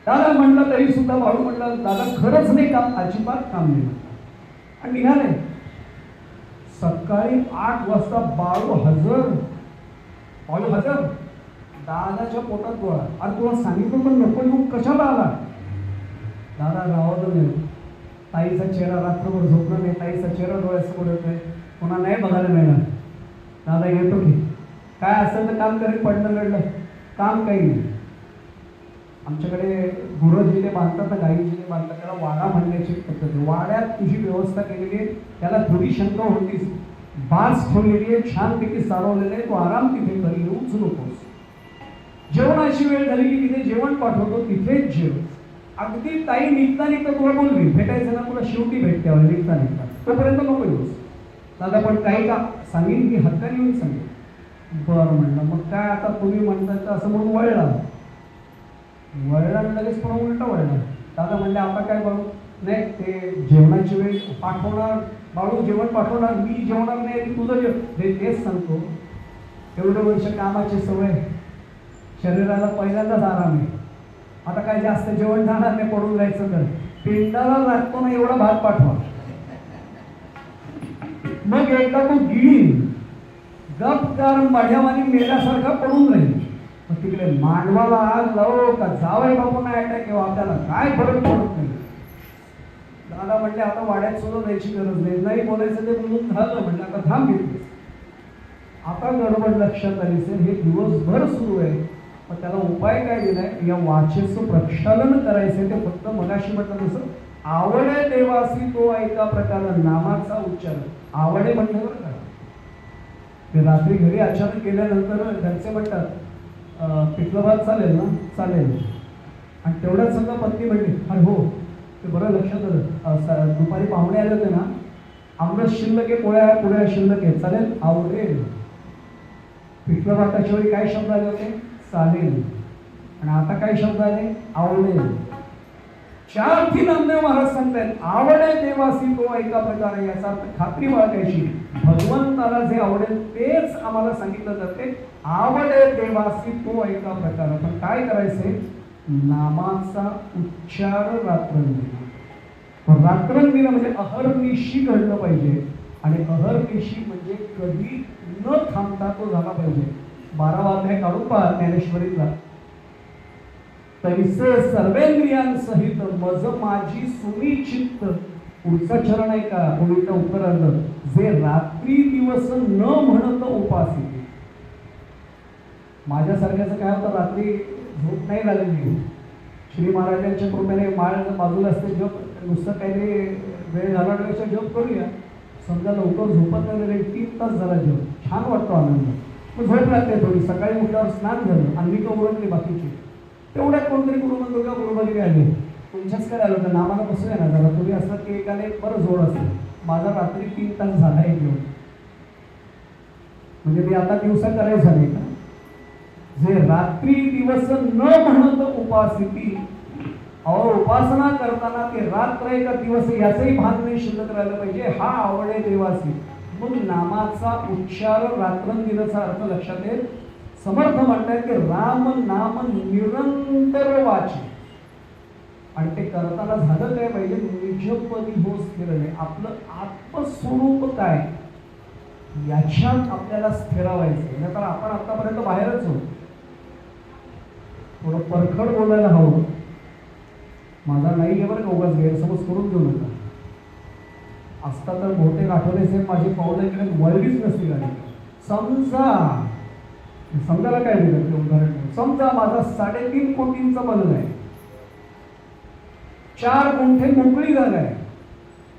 दादा म्हटलं तरी सुद्धा बाळू म्हटलं दादा खरंच नाही काम, अजिबात काम नाही म्हटलं, आणि निघाले. सकाळी 8 वाजता बाळू हजर. दादाच्या पोटात गोळा. अरे तुला सांगितलं पण नको येऊ, कशाला आला. दादा गावाला नाही, ताईचा चेहरा रात्रभर झोपला नाही, ताईचा चेहरा डोळ्यासमोर येतोय, पुन्हा नाही बघायला मिळणार. दादा येतो की काय असेल तर काम करेल, पडलं लढलं काम काही नाही. आमच्याकडे गुरं जिथे बांधतात तर गाई जिथे बांधतात त्याला वाडा म्हणण्याची पद्धत आहे. वाड्यात तुझी व्यवस्था केलेली आहे, त्याला थोडी शंका होतीस, बास ठेवलेली आहे, छानपैकी सारवलेलं आहे, तू आराम तिथे कर, येऊच नकोस. जेवणाची वेळ झाली की तिथे जेवण पाठवतो, तिथेच जेव. अगदी ताई निघता निघता तुला बोलवी, भेटायचं ना तुला शेवटी भेटते निघता निघता, तोपर्यंत नको येऊस. दादा पण काही का सांगेन की हक्काने येऊन सांगेन. बरं म्हणलं, मग काय आता तुम्ही म्हणतात असं म्हणून वळला लगेच पुन्हा उलटा वळला. दादा म्हणले आता काय बाळू, नाही ते जेवणाची वेळ पाठवणार, बाळू जेवण पाठवणार, मी जेवणार नाही, तुझं तेच सांगतो. एवढं वर्ष कामाची सवय, शरीराला पहिल्यांदाच आराम आहे. आता काय जास्त जेवण जाणार नाही, पडून जायचं तर पिंडाला लागतो ना एवढा भात पाठवा. मग एकदा तो गिळीन, गपकार मढ्यावानी मेल्यासारखा पडून राहील. मग तिकडे मांडवाला आग लावो का जावई बापूंना अटॅक किंवा आपल्याला काय फरक पडत नाही. दादा म्हणले आता वाड्यात सुद्धा जायची गरज नाही, नाही बोलायचं ते बोलून झालं. म्हणलं आता थांब घेतलीस. आता गडबड लक्षात आली असेल, हे दिवसभर सुरू आहे, पण त्याला उपाय काय दिलाय, या वाचेचं प्रक्षालन करायचं. ते फक्त मगाशी म्हटलं तसं आवडे देवासी तो ऐका प्रकार नामाचा उच्चार. आवडे म्हटल्यावर काय ते रात्री घरी अचानक गेल्यानंतर घरचे म्हणतात पिठलं भात चालेल ना, चालेल. आणि तेवढ्याच सगळं पत्नी म्हणली, अरे हो ते बरं लक्षात आलं, दुपारी पाहुणे आले होते ना, आमरस शिल्लक आहे, पोळ्या शिल्लक आहे, चालेल, आवडेल. पिठलं भाताच्या वेळी काय शब्द आले होते, चालेल. आणि आता काय शब्द आले, आवडेल. 4 नामदेव महाराज सांगतायत आवडे देवासी तो ऐका प्रकारे. याचा अर्थ खात्री बाळगायची, भगवंताला जे आवडेल तेच आम्हाला सांगितलं जाते. आवडे देवासी तो ऐका प्रकार. पण काय करायचंय, नामाचा उच्चार रात्रंदिना. रात्रंदिना म्हणजे अहर्निशी घडलं पाहिजे. आणि अहर्निशी म्हणजे कधी न थांबता तो झाला पाहिजे. 12वा अध्याय काढून पहा ज्ञानेश्वरीतला. तैसे सर्वेंद्रियांसहित मज माझी सुनिचित्त. पुढचा चरण आहे का, पुढील उत्तरार्ध, जे रात्री दिवस न म्हणत उपासी. माझ्यासारख्याचं काय होतं, रात्री झोप नाही झालेली, श्री महाराजांच्या कृपेने माळ बाजूला असते, जप नुसतं काहीतरी वेळ घालवण्यापेक्षा जप करूया. समजा लवकर झोपत नाही, 3 तास झाला जप, छान वाटतो आनंद. मग झोप लागते थोडी, सकाळी उठल्यावर स्नान झालं, अन्निक ओळखली बाकीची. तेवढ्यात कोणतरी गुरुबंधू गुरुबंधी आले, तुमच्याच काय आलं होतं, नामाला बसूया ना जरा, तुम्ही असतात की एकाने बरं जोड असेल. माझा रात्री 3 तास झाला आहे घेऊन, म्हणजे मी आता दिवसा करायचं नाही का. जे रात्री दिवस न म्हणत उपासिती. अहो उपासना करताना ते रात्र आहे का दिवस याचंही भान नाही शिल्लक राहिलं पाहिजे. हा आवडे देवासी. मग नामाचा उच्चार रात्रंदिनाचा अर्थ लक्षात येईल. समर्थ म्हणतात की राम नाम निरंतर वाचे. आणि ते करताना झालं काय पाहिजे, निजपदी हो स्थिर नाही. आपलं आत्मस्वरूप काय याच्यात आपल्याला स्थिरावायचं. नाहीतर आपण आतापर्यंत बाहेरच होतो. थोडं परखड बोलायला हवं. माझा नाही आहे बरं का, उगाच गैरसमज करून देऊ नका. असता तर बहुतेक आठवले साहेब माझी पावलं इकडे वळलीच नसती गाडी. समजायला काय दिलं ते उदाहरण. समजा माझा 3.5 कोटींचा बदल आहे, 4 गुंठे मोकळी जागा आहे,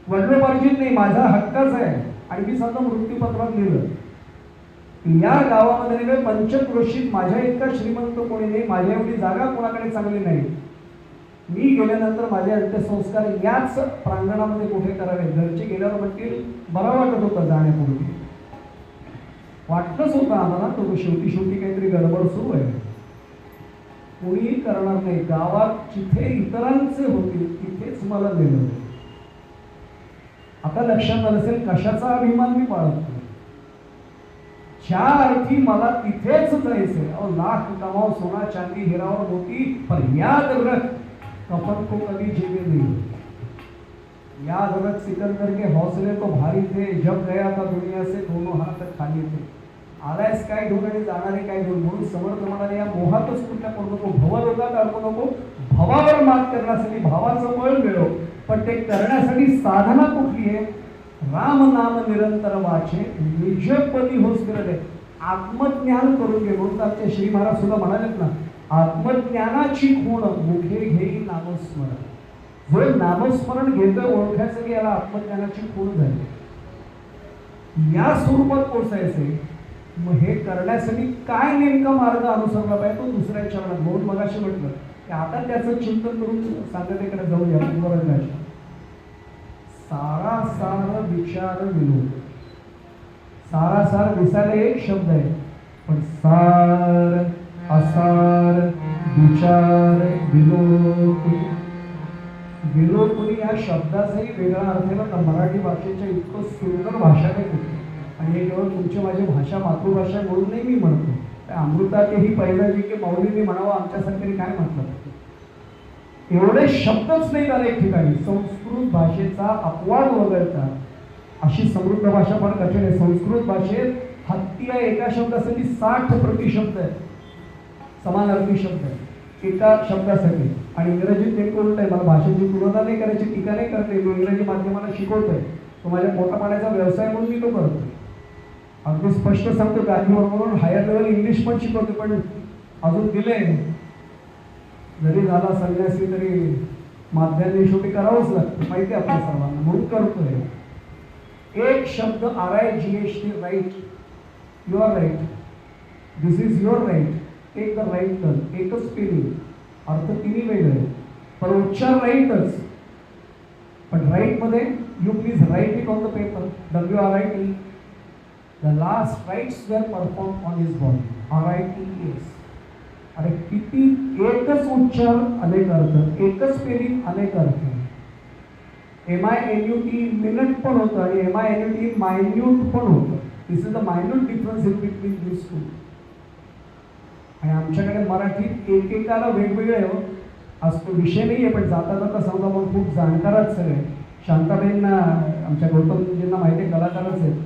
वडिलोपार्जित नाही, माझा हक्काच आहे. आणि मी समजा मृत्यूपत्रात लिहिलं, या गावामध्ये पंचक्रोशीत माझ्या इतका श्रीमंत कोणी नाही, माझ्या एवढी जागा कोणाकडे चांगली नाही. मी गेल्यानंतर माझे अंत्यसंस्कार याच प्रांगणामध्ये कुठे करावे. घरचे गेल्यावर म्हणतील बरं वाटत होतं जाण्यापूर्वी, वाटतच होतं आम्हाला, तो शेवटी काहीतरी गडबड सुरू आहे. कोणीही करणार नाही. गावात जिथे इतरांचे होतील तिथेच मला नेलं. आता लक्षात आलं असेल कशाचा अभिमान मी बाळगतो. ज्या अर्थी मला तिथेच जायचंय. अहो लाख कमाव सोना चांदी हिरावर मोती, पण याद रख कपट को कभी जीवे नहीं. याद रख सिकंदर के हौसले तो भारी थे, जब गया था दुनिया से दोनों हाथ खाली थे. आलायस काय घेऊन आणि जाणारे काय घेऊन. म्हणून समर्थ म्हणाले या मोहातच कुठल्या पडू नको, भवरोगात अडकू नको. भवावर मात करण्यासाठी भावाचं बळ मिळव. पण ते करण्यासाठी साधना कुठली आहे, राम नाम निरंतर वाचे, निजपदी हो स्थिर आहे. आत्मज्ञान करून घे. म्हणून आमचे श्री महाराज सुद्धा म्हणालेत ना, आत्मज्ञानाची खूण मुखे घेई नामस्मरण. जो नामस्मरण घेतोय ओळखायचं की याला आत्मज्ञानाची खूण झाली, या स्वरूपात पोचायचंय. मग हे करण्यासाठी काय नेमका मार्ग अनुसरला पाहिजे तो दुसऱ्या चरणात. म्हणून मगाशी म्हटलं की आता त्याचं चिंतन करून सांगतेकडे जाऊया. पूर्वरंगाच्या सारासार विचार विनोद. सारासार दिसायला एक शब्द आहे, पण सार असार विचार विनोद विलोपनी या शब्दाचाही वेगळा अर्थ आहे ना मराठी भाषेच्या इतकं सुंदर भाषा आहे कुठे. आणि हे केवळ तुमची माझी भाषा मातृभाषा म्हणून नाही मी म्हणतो, त्या अमृतातेही पहिलं जी की माऊलींनी म्हणावं आमच्यासारख्याने काय म्हटलं. एवढे शब्दच नाही अनेक ठिकाणी. संस्कृत भाषेचा अपवाद वगळता अशी समृद्ध भाषा पण कठीण आहे. संस्कृत भाषेत हत्ती या एका शब्दासाठी 60 प्रतिशब्द आहेत, समानार्थी शब्द आहेत एका शब्दासाठी. आणि इंग्रजीत नेमकं उलट आहे. मला भाषेची तुलना नाही करायची, टीका नाही करते. मी इंग्रजी माध्यमाला शिकवतोय, तो माझ्या मोठा पाण्याचा व्यवसाय म्हणून मी तो करतो. अगदी स्पष्ट सांगतो, गांधीवर म्हणून हायर लेवल इंग्लिश पण शिकवतो. पण अजून दिले जरी झाला संन्यासी तरी माध्यमाने शेवटी करावंच लागतं, माहिती आहे आपल्या सर्वांना, म्हणून करतोय. एक शब्द RIGHT right, you are right, this is your right, take the right turn, एकच स्पेलिंग, अर्थ तिन्ही वेगळे पण उच्चार राईटच. पण राईटमध्ये you please write it on the paper, WRIT, the last rites were perform on his body, RITES. अरे किती, एकच उच्चार अनेक अर्थ, एकच स्पेलिंग अनेक अर्थ. MINUT मिनट पण होतं आणि MINUT मायन्यूट पण होतं. This is the minute difference in between this two. आणि आमच्याकडे मराठीत एकेकाला वेगवेगळे हो, आज तो विषय नाही आहे, पण जाता जाता समजा मग खूप जाणकार आहेत सगळे. शांताबाईंना, आमच्या गौतमजींना माहिती आहे, कलाकारच आहेत.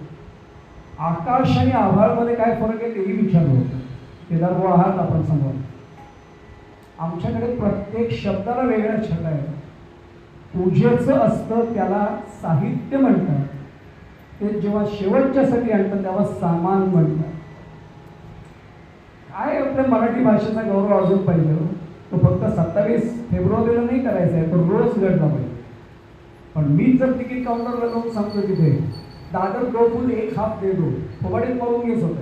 आकाश आणि आभाळमध्ये काय फरक आहे तेही विचारलं होतं. केदारभाऊ आहात आपण समोर. आमच्याकडे प्रत्येक शब्दाला वेगळ्या छटा आहे. पूजेचं असतं त्याला साहित्य म्हणतात, ते जेव्हा शेवटच्यासाठी आणतात तेव्हा सामान म्हणतात. काय आपल्या मराठी भाषेचा गौरव अजून पाहिजे. तो फक्त 27 फेब्रुवारीला नाही करायचा आहे, तो रोज घडला पाहिजे. पण मी जर तिकीट काउंटरला जाऊन सांगतो तिथे दादर दो फुल एक हाफ दे दो, फोबाडीत मारून घेत होतं,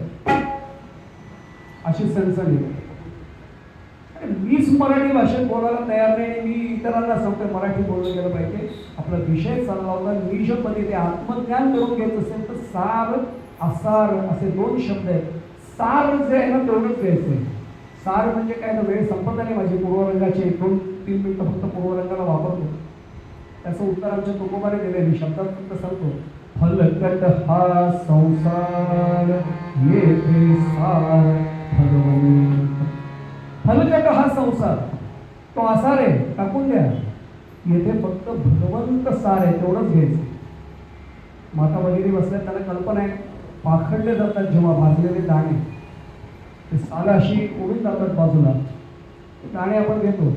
अशी सणसण आहे. मीच मराठी भाषेत बोलायला तयार नाही आणि मी इतरांना सांगतोय मराठी बोललं गेलं पाहिजे. आपला विषय चालला होता निजपणे ते आत्मज्ञान करून घ्यायचं असेल तर सार असार असे 2 शब्द आहेत. सार जे आहे ना तेवढंच घ्यायचं आहे. सार म्हणजे काय ना, वेळ संपत नाही माझी, पूर्वरंगाचे 2-3 मिनिटं फक्त पूर्वरंगाला वापरतो. त्याचं उत्तर आमच्या तुकोबाने दिले. मी शब्दात फक्त सांगतो, फलकट हा संसार येथे सार भगवंत. फलकट हा संसार, तो आसार आहे, टाकून द्या. येथे फक्त भगवंत सार आहे, तेवढंच घ्यायचं. माता वगैरे बसल्या, त्यांना कल्पना आहे, पाखडले जातात जेव्हा भाजलेले दाणे, ते साल अशी ओढून जातात बाजूला, ते दाणे आपण घेतो.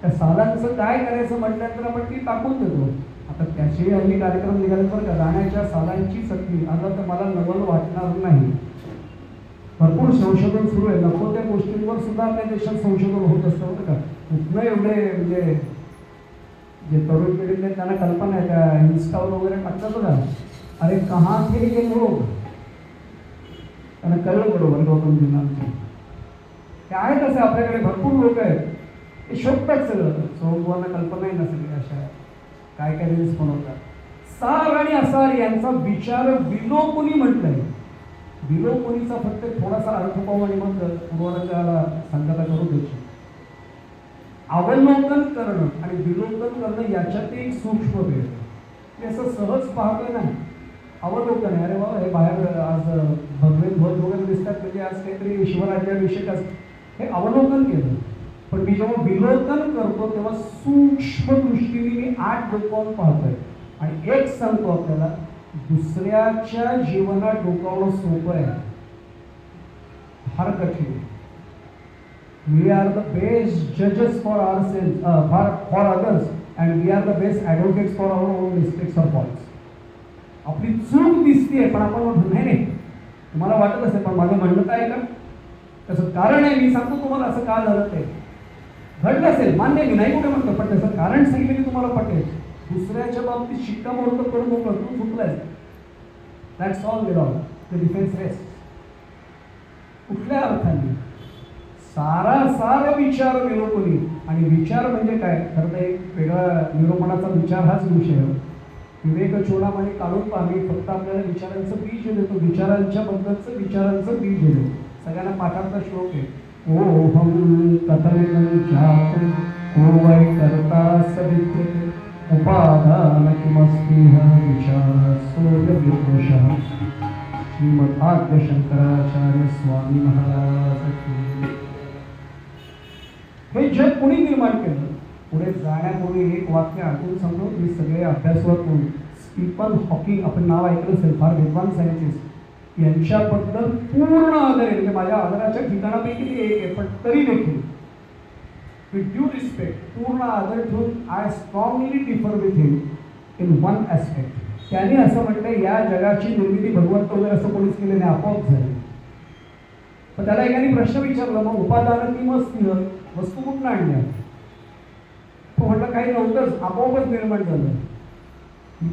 त्या सालांचं काय करायचं म्हटल्यानंतर आपण ती टाकून देतो. आता त्याचे हल्ली कार्यक्रम निघाले बरं का, दाण्याच्या सालांची चटणी. आता तर मला नवल वाटणार नाही. भरपूर संशोधन सुरू आहे, नको त्या गोष्टींवर सुद्धा आपल्या देशात संशोधन होत असतं बरं का. कुठलं एवढे म्हणजे जे तरुण पिढीतले त्यांना कल्पना आहे, त्या इन्स्टावर वगैरे टाकतात बघा, अरे कहाँ थे ये लोग, त्यांना कळलं बरोबर गौतमजींना. ते आहेत असे आपल्याकडे भरपूर लोक आहेत, ते शोधतात सगळं. सोमवारला कल्पनाही नसेल अशा काय काय रील्स बनवतात. सार आणि असार यांचा विचार विलोपनी म्हटलंय. विलोपनीचा फक्त थोडासा अर्थ पाहू आणि मग पूर्वरंगाला संगता करू द्यायची. अवलोकन करणं आणि विलोकन करणं याच्यात एक सूक्ष्म भेद. ते असं सहज पाहतोय ना, अवलोकन आहे, अरे वा हे बाहेर आज भगवे ध्वज वगैरे दिसतात, म्हणजे आज काहीतरी शिवराज्याभिषेक असं, हे अवलोकन केलं. पण मी जेव्हा विलोकन करतो तेव्हा सूक्ष्म दृष्टीने मी 8 डोकावून पाहतोय. आणि एक सांगतो आपल्याला, दुसऱ्याच्या जीवनात डोकावणं सोपं आहे, फार कठीण. वी आर द बेस्ट जजेस for ourselves, for others, and we are the best advocates for our own mistakes or faults. आपली चूक दिसते पण आपण म्हणतो नाही नाही, तुम्हाला वाटत असेल पण माझं म्हणणं काय का, त्याचं कारण आहे, मी सांगतो तुम्हाला असं का झालं. ते घडलं असेल मान्य, मी नाही कुठे म्हणतो, पण त्याचं कारण सांगितलं की तुम्हाला पटेल. दुसऱ्याच्या बाबतीत शिक्कामोर्तब करून मोकळं, तू चुकलाय, that's all without the defence rest. कुठल्या अर्थाने सारासार विचार विलोपनी. आणि विचार म्हणजे काय, खरं तर एक वेगळा निरूपणाचा विचार हाच विषय आहे. विवेक चोळामणी काढून पाहणे, फक्त आपल्याला विचारांचं बीज देतो, विचारांच्या बद्दलचं विचारांचं बीज देतो. सगळ्यांना पाठांचा श्लोक आहे, ओहम कथम कोवै कर्ता सविद्यते उपादान किमस्तिह विचार सोय विदुषः श्रीमद् शंकराचार्य स्वामी महाराज की. हे जग कुणी निर्माण केलं? पुढे जाण्यापूर्वी एक वाक्य आठवून सांगतो. मी सगळे अभ्यासवत म्हणून स्टीफन हॉकिंग, आपण नाव ऐकलं असेल, फार विद्वान सायंटिस्ट, यांच्याबद्दल पूर्ण आदर आहे. म्हणजे माझ्या आदराच्या ठिकाणापैकी ते एक आहे, पण तरी देखील विथ ड्यू रिस्पेक्ट पूर्ण आदर ठेवून I strongly differ with him in one aspect. त्यांनी असं म्हटलं, या जगाची निर्मिती भगवंत वगैरे असं कोणीच केलं नाही, आपोआप झाली. पण त्याला एकाने प्रश्न विचारला, मग उपादान किंमत वस्तू कुठून आणल्या? तो म्हटलं काही नव्हतंच, आपोआपच निर्माण झालं.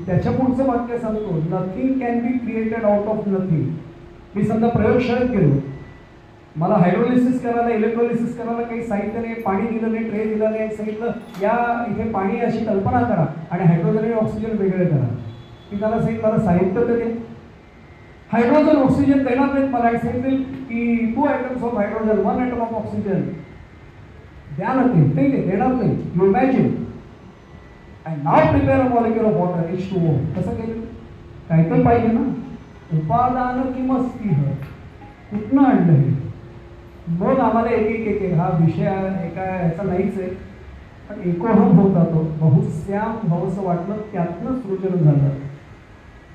त्याच्या पुढचं वाक्य सांगतो, nothing can be created out of nothing. मी समजा प्रयोगशाळेत गेलो, मला हायड्रोलिसिस करायला, इलेक्ट्रोलिसिस करायला काही साहित्य नाही, पाणी दिलं नाही, ट्रे दिलं नाही, सांगितलं या इथे पाणी अशी कल्पना करा आणि हायड्रोजन आणि ऑक्सिजन वेगळे करा. मी त्याला सांगितलं मला साहित्य तर दे. हायड्रोजन ऑक्सिजन देणार नाहीत मला. सांगितलं की 2 atoms of hydrogen 1 atom of oxygen द्या ना, ते देणार नाही. You imagine and now prepare a molecule of water H2O. कसं केलं? काय तर पाहिजे ना. उपादान किमस्तिह, कुठनं आणलं हे? मग आम्हाला एक हा विषय एका ह्याचा नाहीच आहे, पण एकोहम होता तो बहुश्याम भावसं वाटलं, त्यातनं सृजन झालं.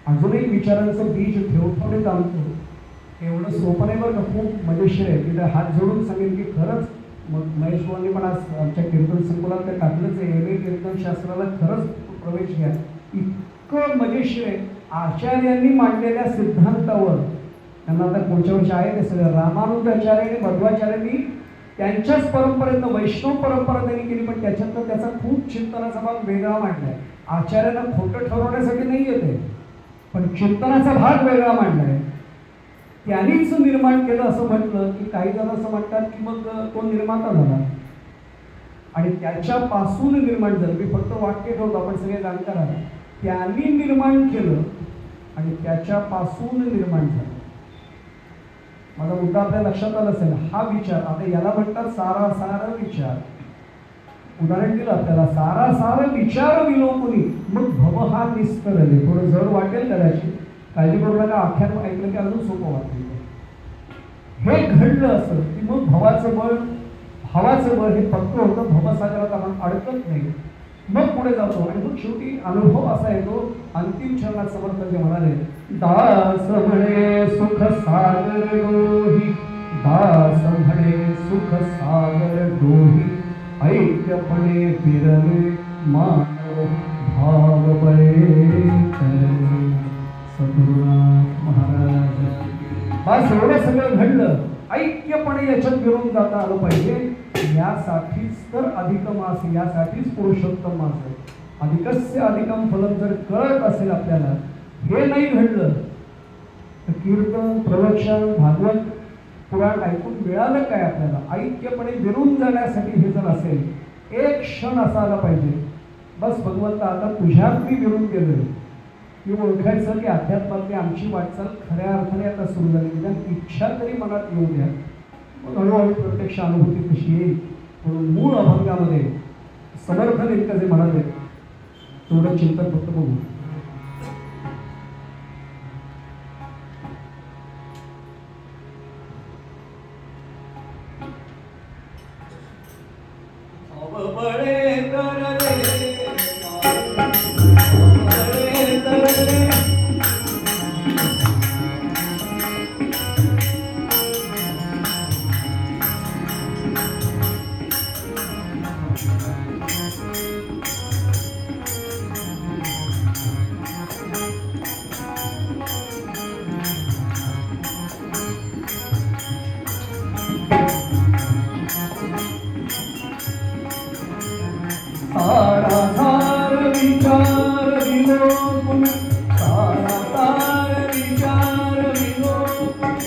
अजूनही विचारांचं बीज ठेवठेवणे आणतो. एवढं सोपं नाही बरं का, खूप मजेशीर आहे. तिथे हात जोडून सांगेन की खरंच मग महेश भाऊंनी पण आज आमच्या कीर्तन संकुलात ते टाकलंच आहे, एम ए कीर्तनशास्त्राला खरंच प्रवेश घ्या. इतकं मजेशीर आहे. आचार्यांनी मांडलेल्या सिद्धांतावर, त्यांना आता पुढच्या वर्षी आहे ते सगळं, रामानुजाचार्य आणि मध्वाचार्यांनी त्यांच्याच परंपरेतनं वैष्णव परंपरा त्यांनी केली, पण त्याच्यातनं त्याचा खूप चिंतनाचा भाग वेगळा मांडला आहे. आचार्यांना खोटं ठरवण्यासाठी नाही येते, पण चिंतनाचा भाग वेगळा मांडला आहे. त्यांनीच निर्माण केलं असं म्हटलं की काही जण असं म्हणतात की मग तो निर्माता झाला आणि त्याच्यापासून निर्माण झालं. मी फक्त वाक्य ठेवतो, आपण सगळे जाणकार आहात. त्यांनी निर्माण केलं आणि त्याच्यापासून निर्माण झालं. माझा मुद्दा आपल्या लक्षात आला असेल. हा विचार, आता याला म्हणतात सारासार विचार. उदाहरण दिलं आपल्याला, सारासार विचार विलोकुनी मग भव हा निस्तरले. थोडं जड वाटेल कदाचित, काळजी करू नका. आख्यान ऐकलं की अजून सोपं वाटेल. हे घडलं असं की मग भावाचं बळ हे पक्क होतं, भवसागरात आपण अडकत नाही. मग पुढे जातो आणि मग शेवटी अनुभव असा येतो. अंतिम चरणात समर्थ जे म्हणाले, दास म्हणे सुख सागर डोही, दास म्हणे सुख सागर डोही, ऐक्यपणे फिरले मानव भाव बळे करे. सद्गुरुनाथ महाराज. बस एवढं सगळं घडलं. ऐक्यपणे याच्यात फिरून जाता आलं पाहिजे. यासाठीच तर अधिक मास, यासाठीच पुरुषोत्तम मास आहे. अधिकस्य अधिकम फलम जर कळत असेल आपल्याला, हे नाही घडलं तर कीर्तन, प्रवचन, भागवत पुराण ऐकून मिळालं काय आपल्याला? ऐक्यपणे विरून जाण्यासाठी हे जर असेल, एक क्षण असा आला पाहिजे, बस भगवंत आता तुझ्यात मी विरून गेलोय. की ओळखायचं की अध्यात्मातली आमची वाटचाल खऱ्या अर्थाने आता सुरू झाली. निदान इच्छा तरी मनात येऊ द्या, मग हळूहळू प्रत्यक्ष अनुभूती कशी येईल. म्हणून मूळ अभंगामध्ये समर्थ नेमकं जे म्हणाले तेवढं चिंतन फक्त बघू. सारासार विचार विलोकन, सारासार विचार विलोकन.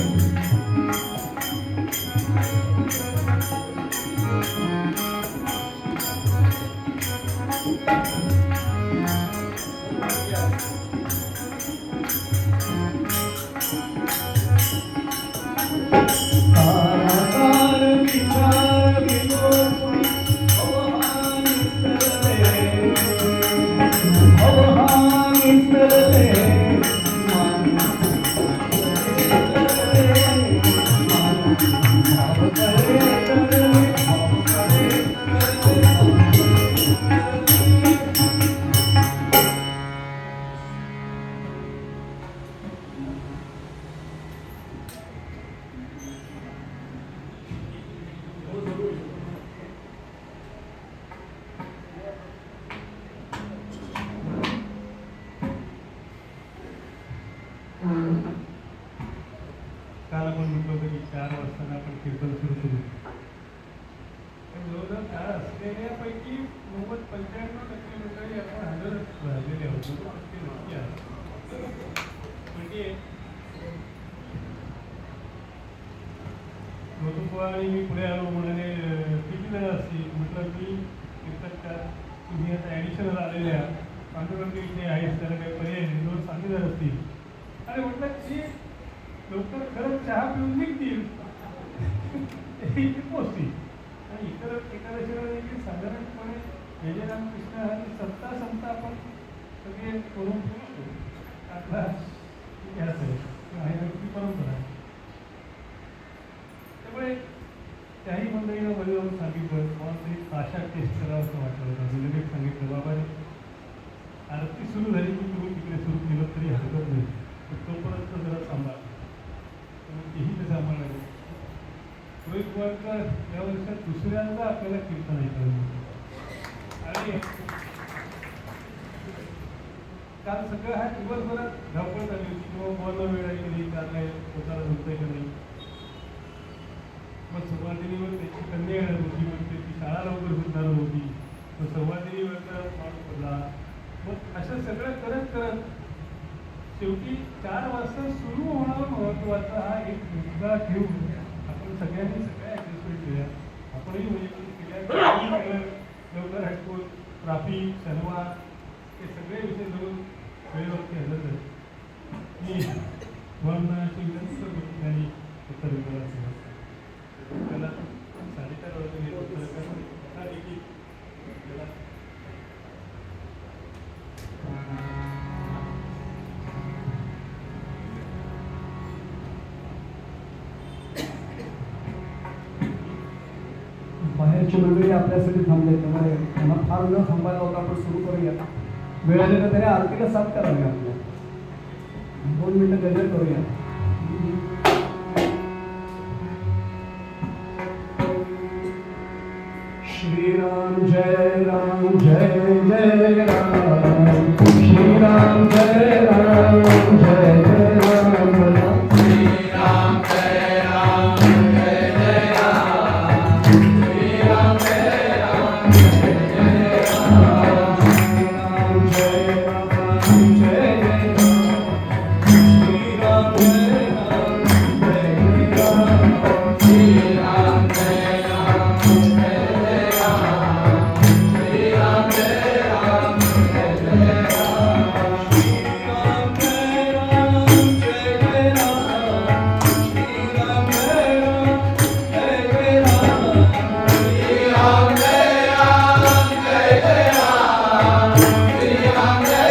सारासार विचार विलोकन,
कीर्तन सुरू केलं. जवळजवळ काळ असलेल्यापैकी 90-95% मंडळी आपण हजरच राहिलेले आहोत. 90% नक्की आहोत. म्हणजे आणि मी पुढे आलो म्हणाले किती जण असतील. म्हटलं मी कीर्तनकार, तुम्ही आता ॲडिशनल आलेल्या पांडुरंग इथे आहेत, त्याला काही पर्याय नाही, दोन साथी जण असतील. आणि म्हटलं की लवकर खरंच चहा पिऊन निघतील इथे पोचतील. आणि इतर एकादशीला देखील साधारणपणे जय जय रामकृष्ण आणि संता संता आपण सगळे करून ठेवतो. आपला इतिहास आहे ती परंपरा. त्यामुळे त्याही मंडळीनं मध्ये जाऊन सांगितलं, मला तरी ताशा टेस्ट करावं असं वाटलं होतं. मी लगेच सांगितलं, बाबा आरती सुरू झाली की तुम्ही तिकडे सुरू केलं तरी हरकत नाही, पण तोपर्यंत जरा सांभाळ. तेही ते सांभाळलं. रोहित पवारकर या वर्षात दुसऱ्यांदा आपल्याला कीर्तन ऐकायला मिळतं. आणि काल सगळं हा दिवसभरात धावपळ झाली होती, किंवा बोलणं वेळ आहे की नाही, काल नाही स्वतःला झोपतंय की नाही. मग संवादिनीवर त्याची कन्या येणार होती, मग त्याची शाळा लवकर सुटणार होती, मग संवादिनीवरचा माणूस पडला. मग असं सगळं करत करत शेवटी 4 वाजता सुरू होणारा महत्त्वाचा हा एक मुद्दा ठेवून आपण सगळ्यांनी सगळ्या ॲडजस्टमेंट केल्या. आपणही म्हणजे केल्या, लवकर हटकून ट्राफिक, शनिवार हे सगळे विषय धरून वेळेवरती हजर झाले. मी भवनाची विनंती करतो त्यांनी उत्तर विभागाला त्याला 4:30 वाजता घेत उत्तर देखील त्याला
बाहेरची मंडळी आपल्यासाठी थांबले, त्यामुळे त्यांना फार न थांबायला होता. आपण सुरू करूया. वेळ आली तर त्याने आरतीला साथ करावी. आपल्या 2 मिनिटं गजर करूया. श्रीराम जय राम जय जय राम, श्रीराम जय राम जय जय राम, श्रीराम जय राम जय जय राम, श्रीराम जय राम जय जय राम, श्रीराम जय राम जय जय राम, श्रीराम जय राम जय जय राम, श्रीराम जय राम जय जय राम, श्रीराम जय राम जय जय राम, श्रीराम जय राम जय जय राम, श्रीराम जय राम जय जय राम, श्रीराम जय राम जय जय राम, श्रीराम जय राम जय जय राम, श्रीराम जय राम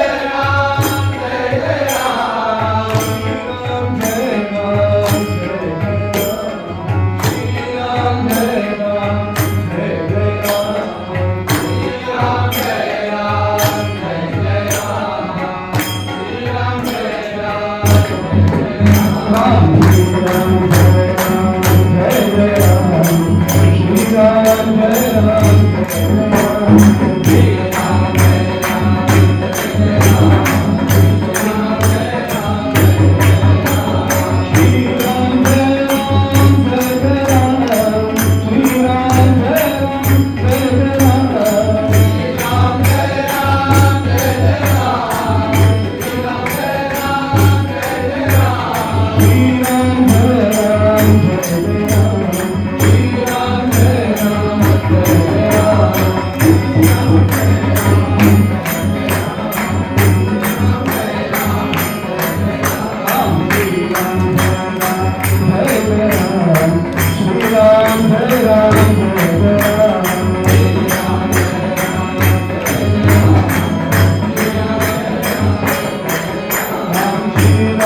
जय जय राम, श्रीराम जय राम जय जय राम, श्रीराम जय राम जय जय राम, श्रीराम जय राम जय जय राम, राम जय राम जय जय राम, श्रीराम जय राम जय जय राम, श्रीराम जय राम जय जय राम, श्रीराम जय राम जय जय राम, श्रीराम जय राम जय जय राम, श्रीराम जय राम जय जय राम, श्रीराम जय राम जय जय राम,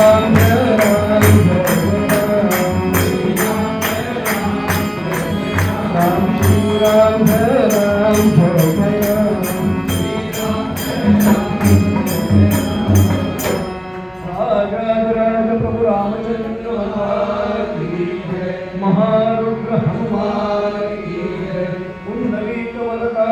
श्रीराम जय राम जय जय राम, श्रीराम जय राम जय जय राम, श्रीराम जय राम जय जय राम, प्रभु रामचंद्र भगवान की जय, महारुद्र हनुमान की जय, कुंडली कमलता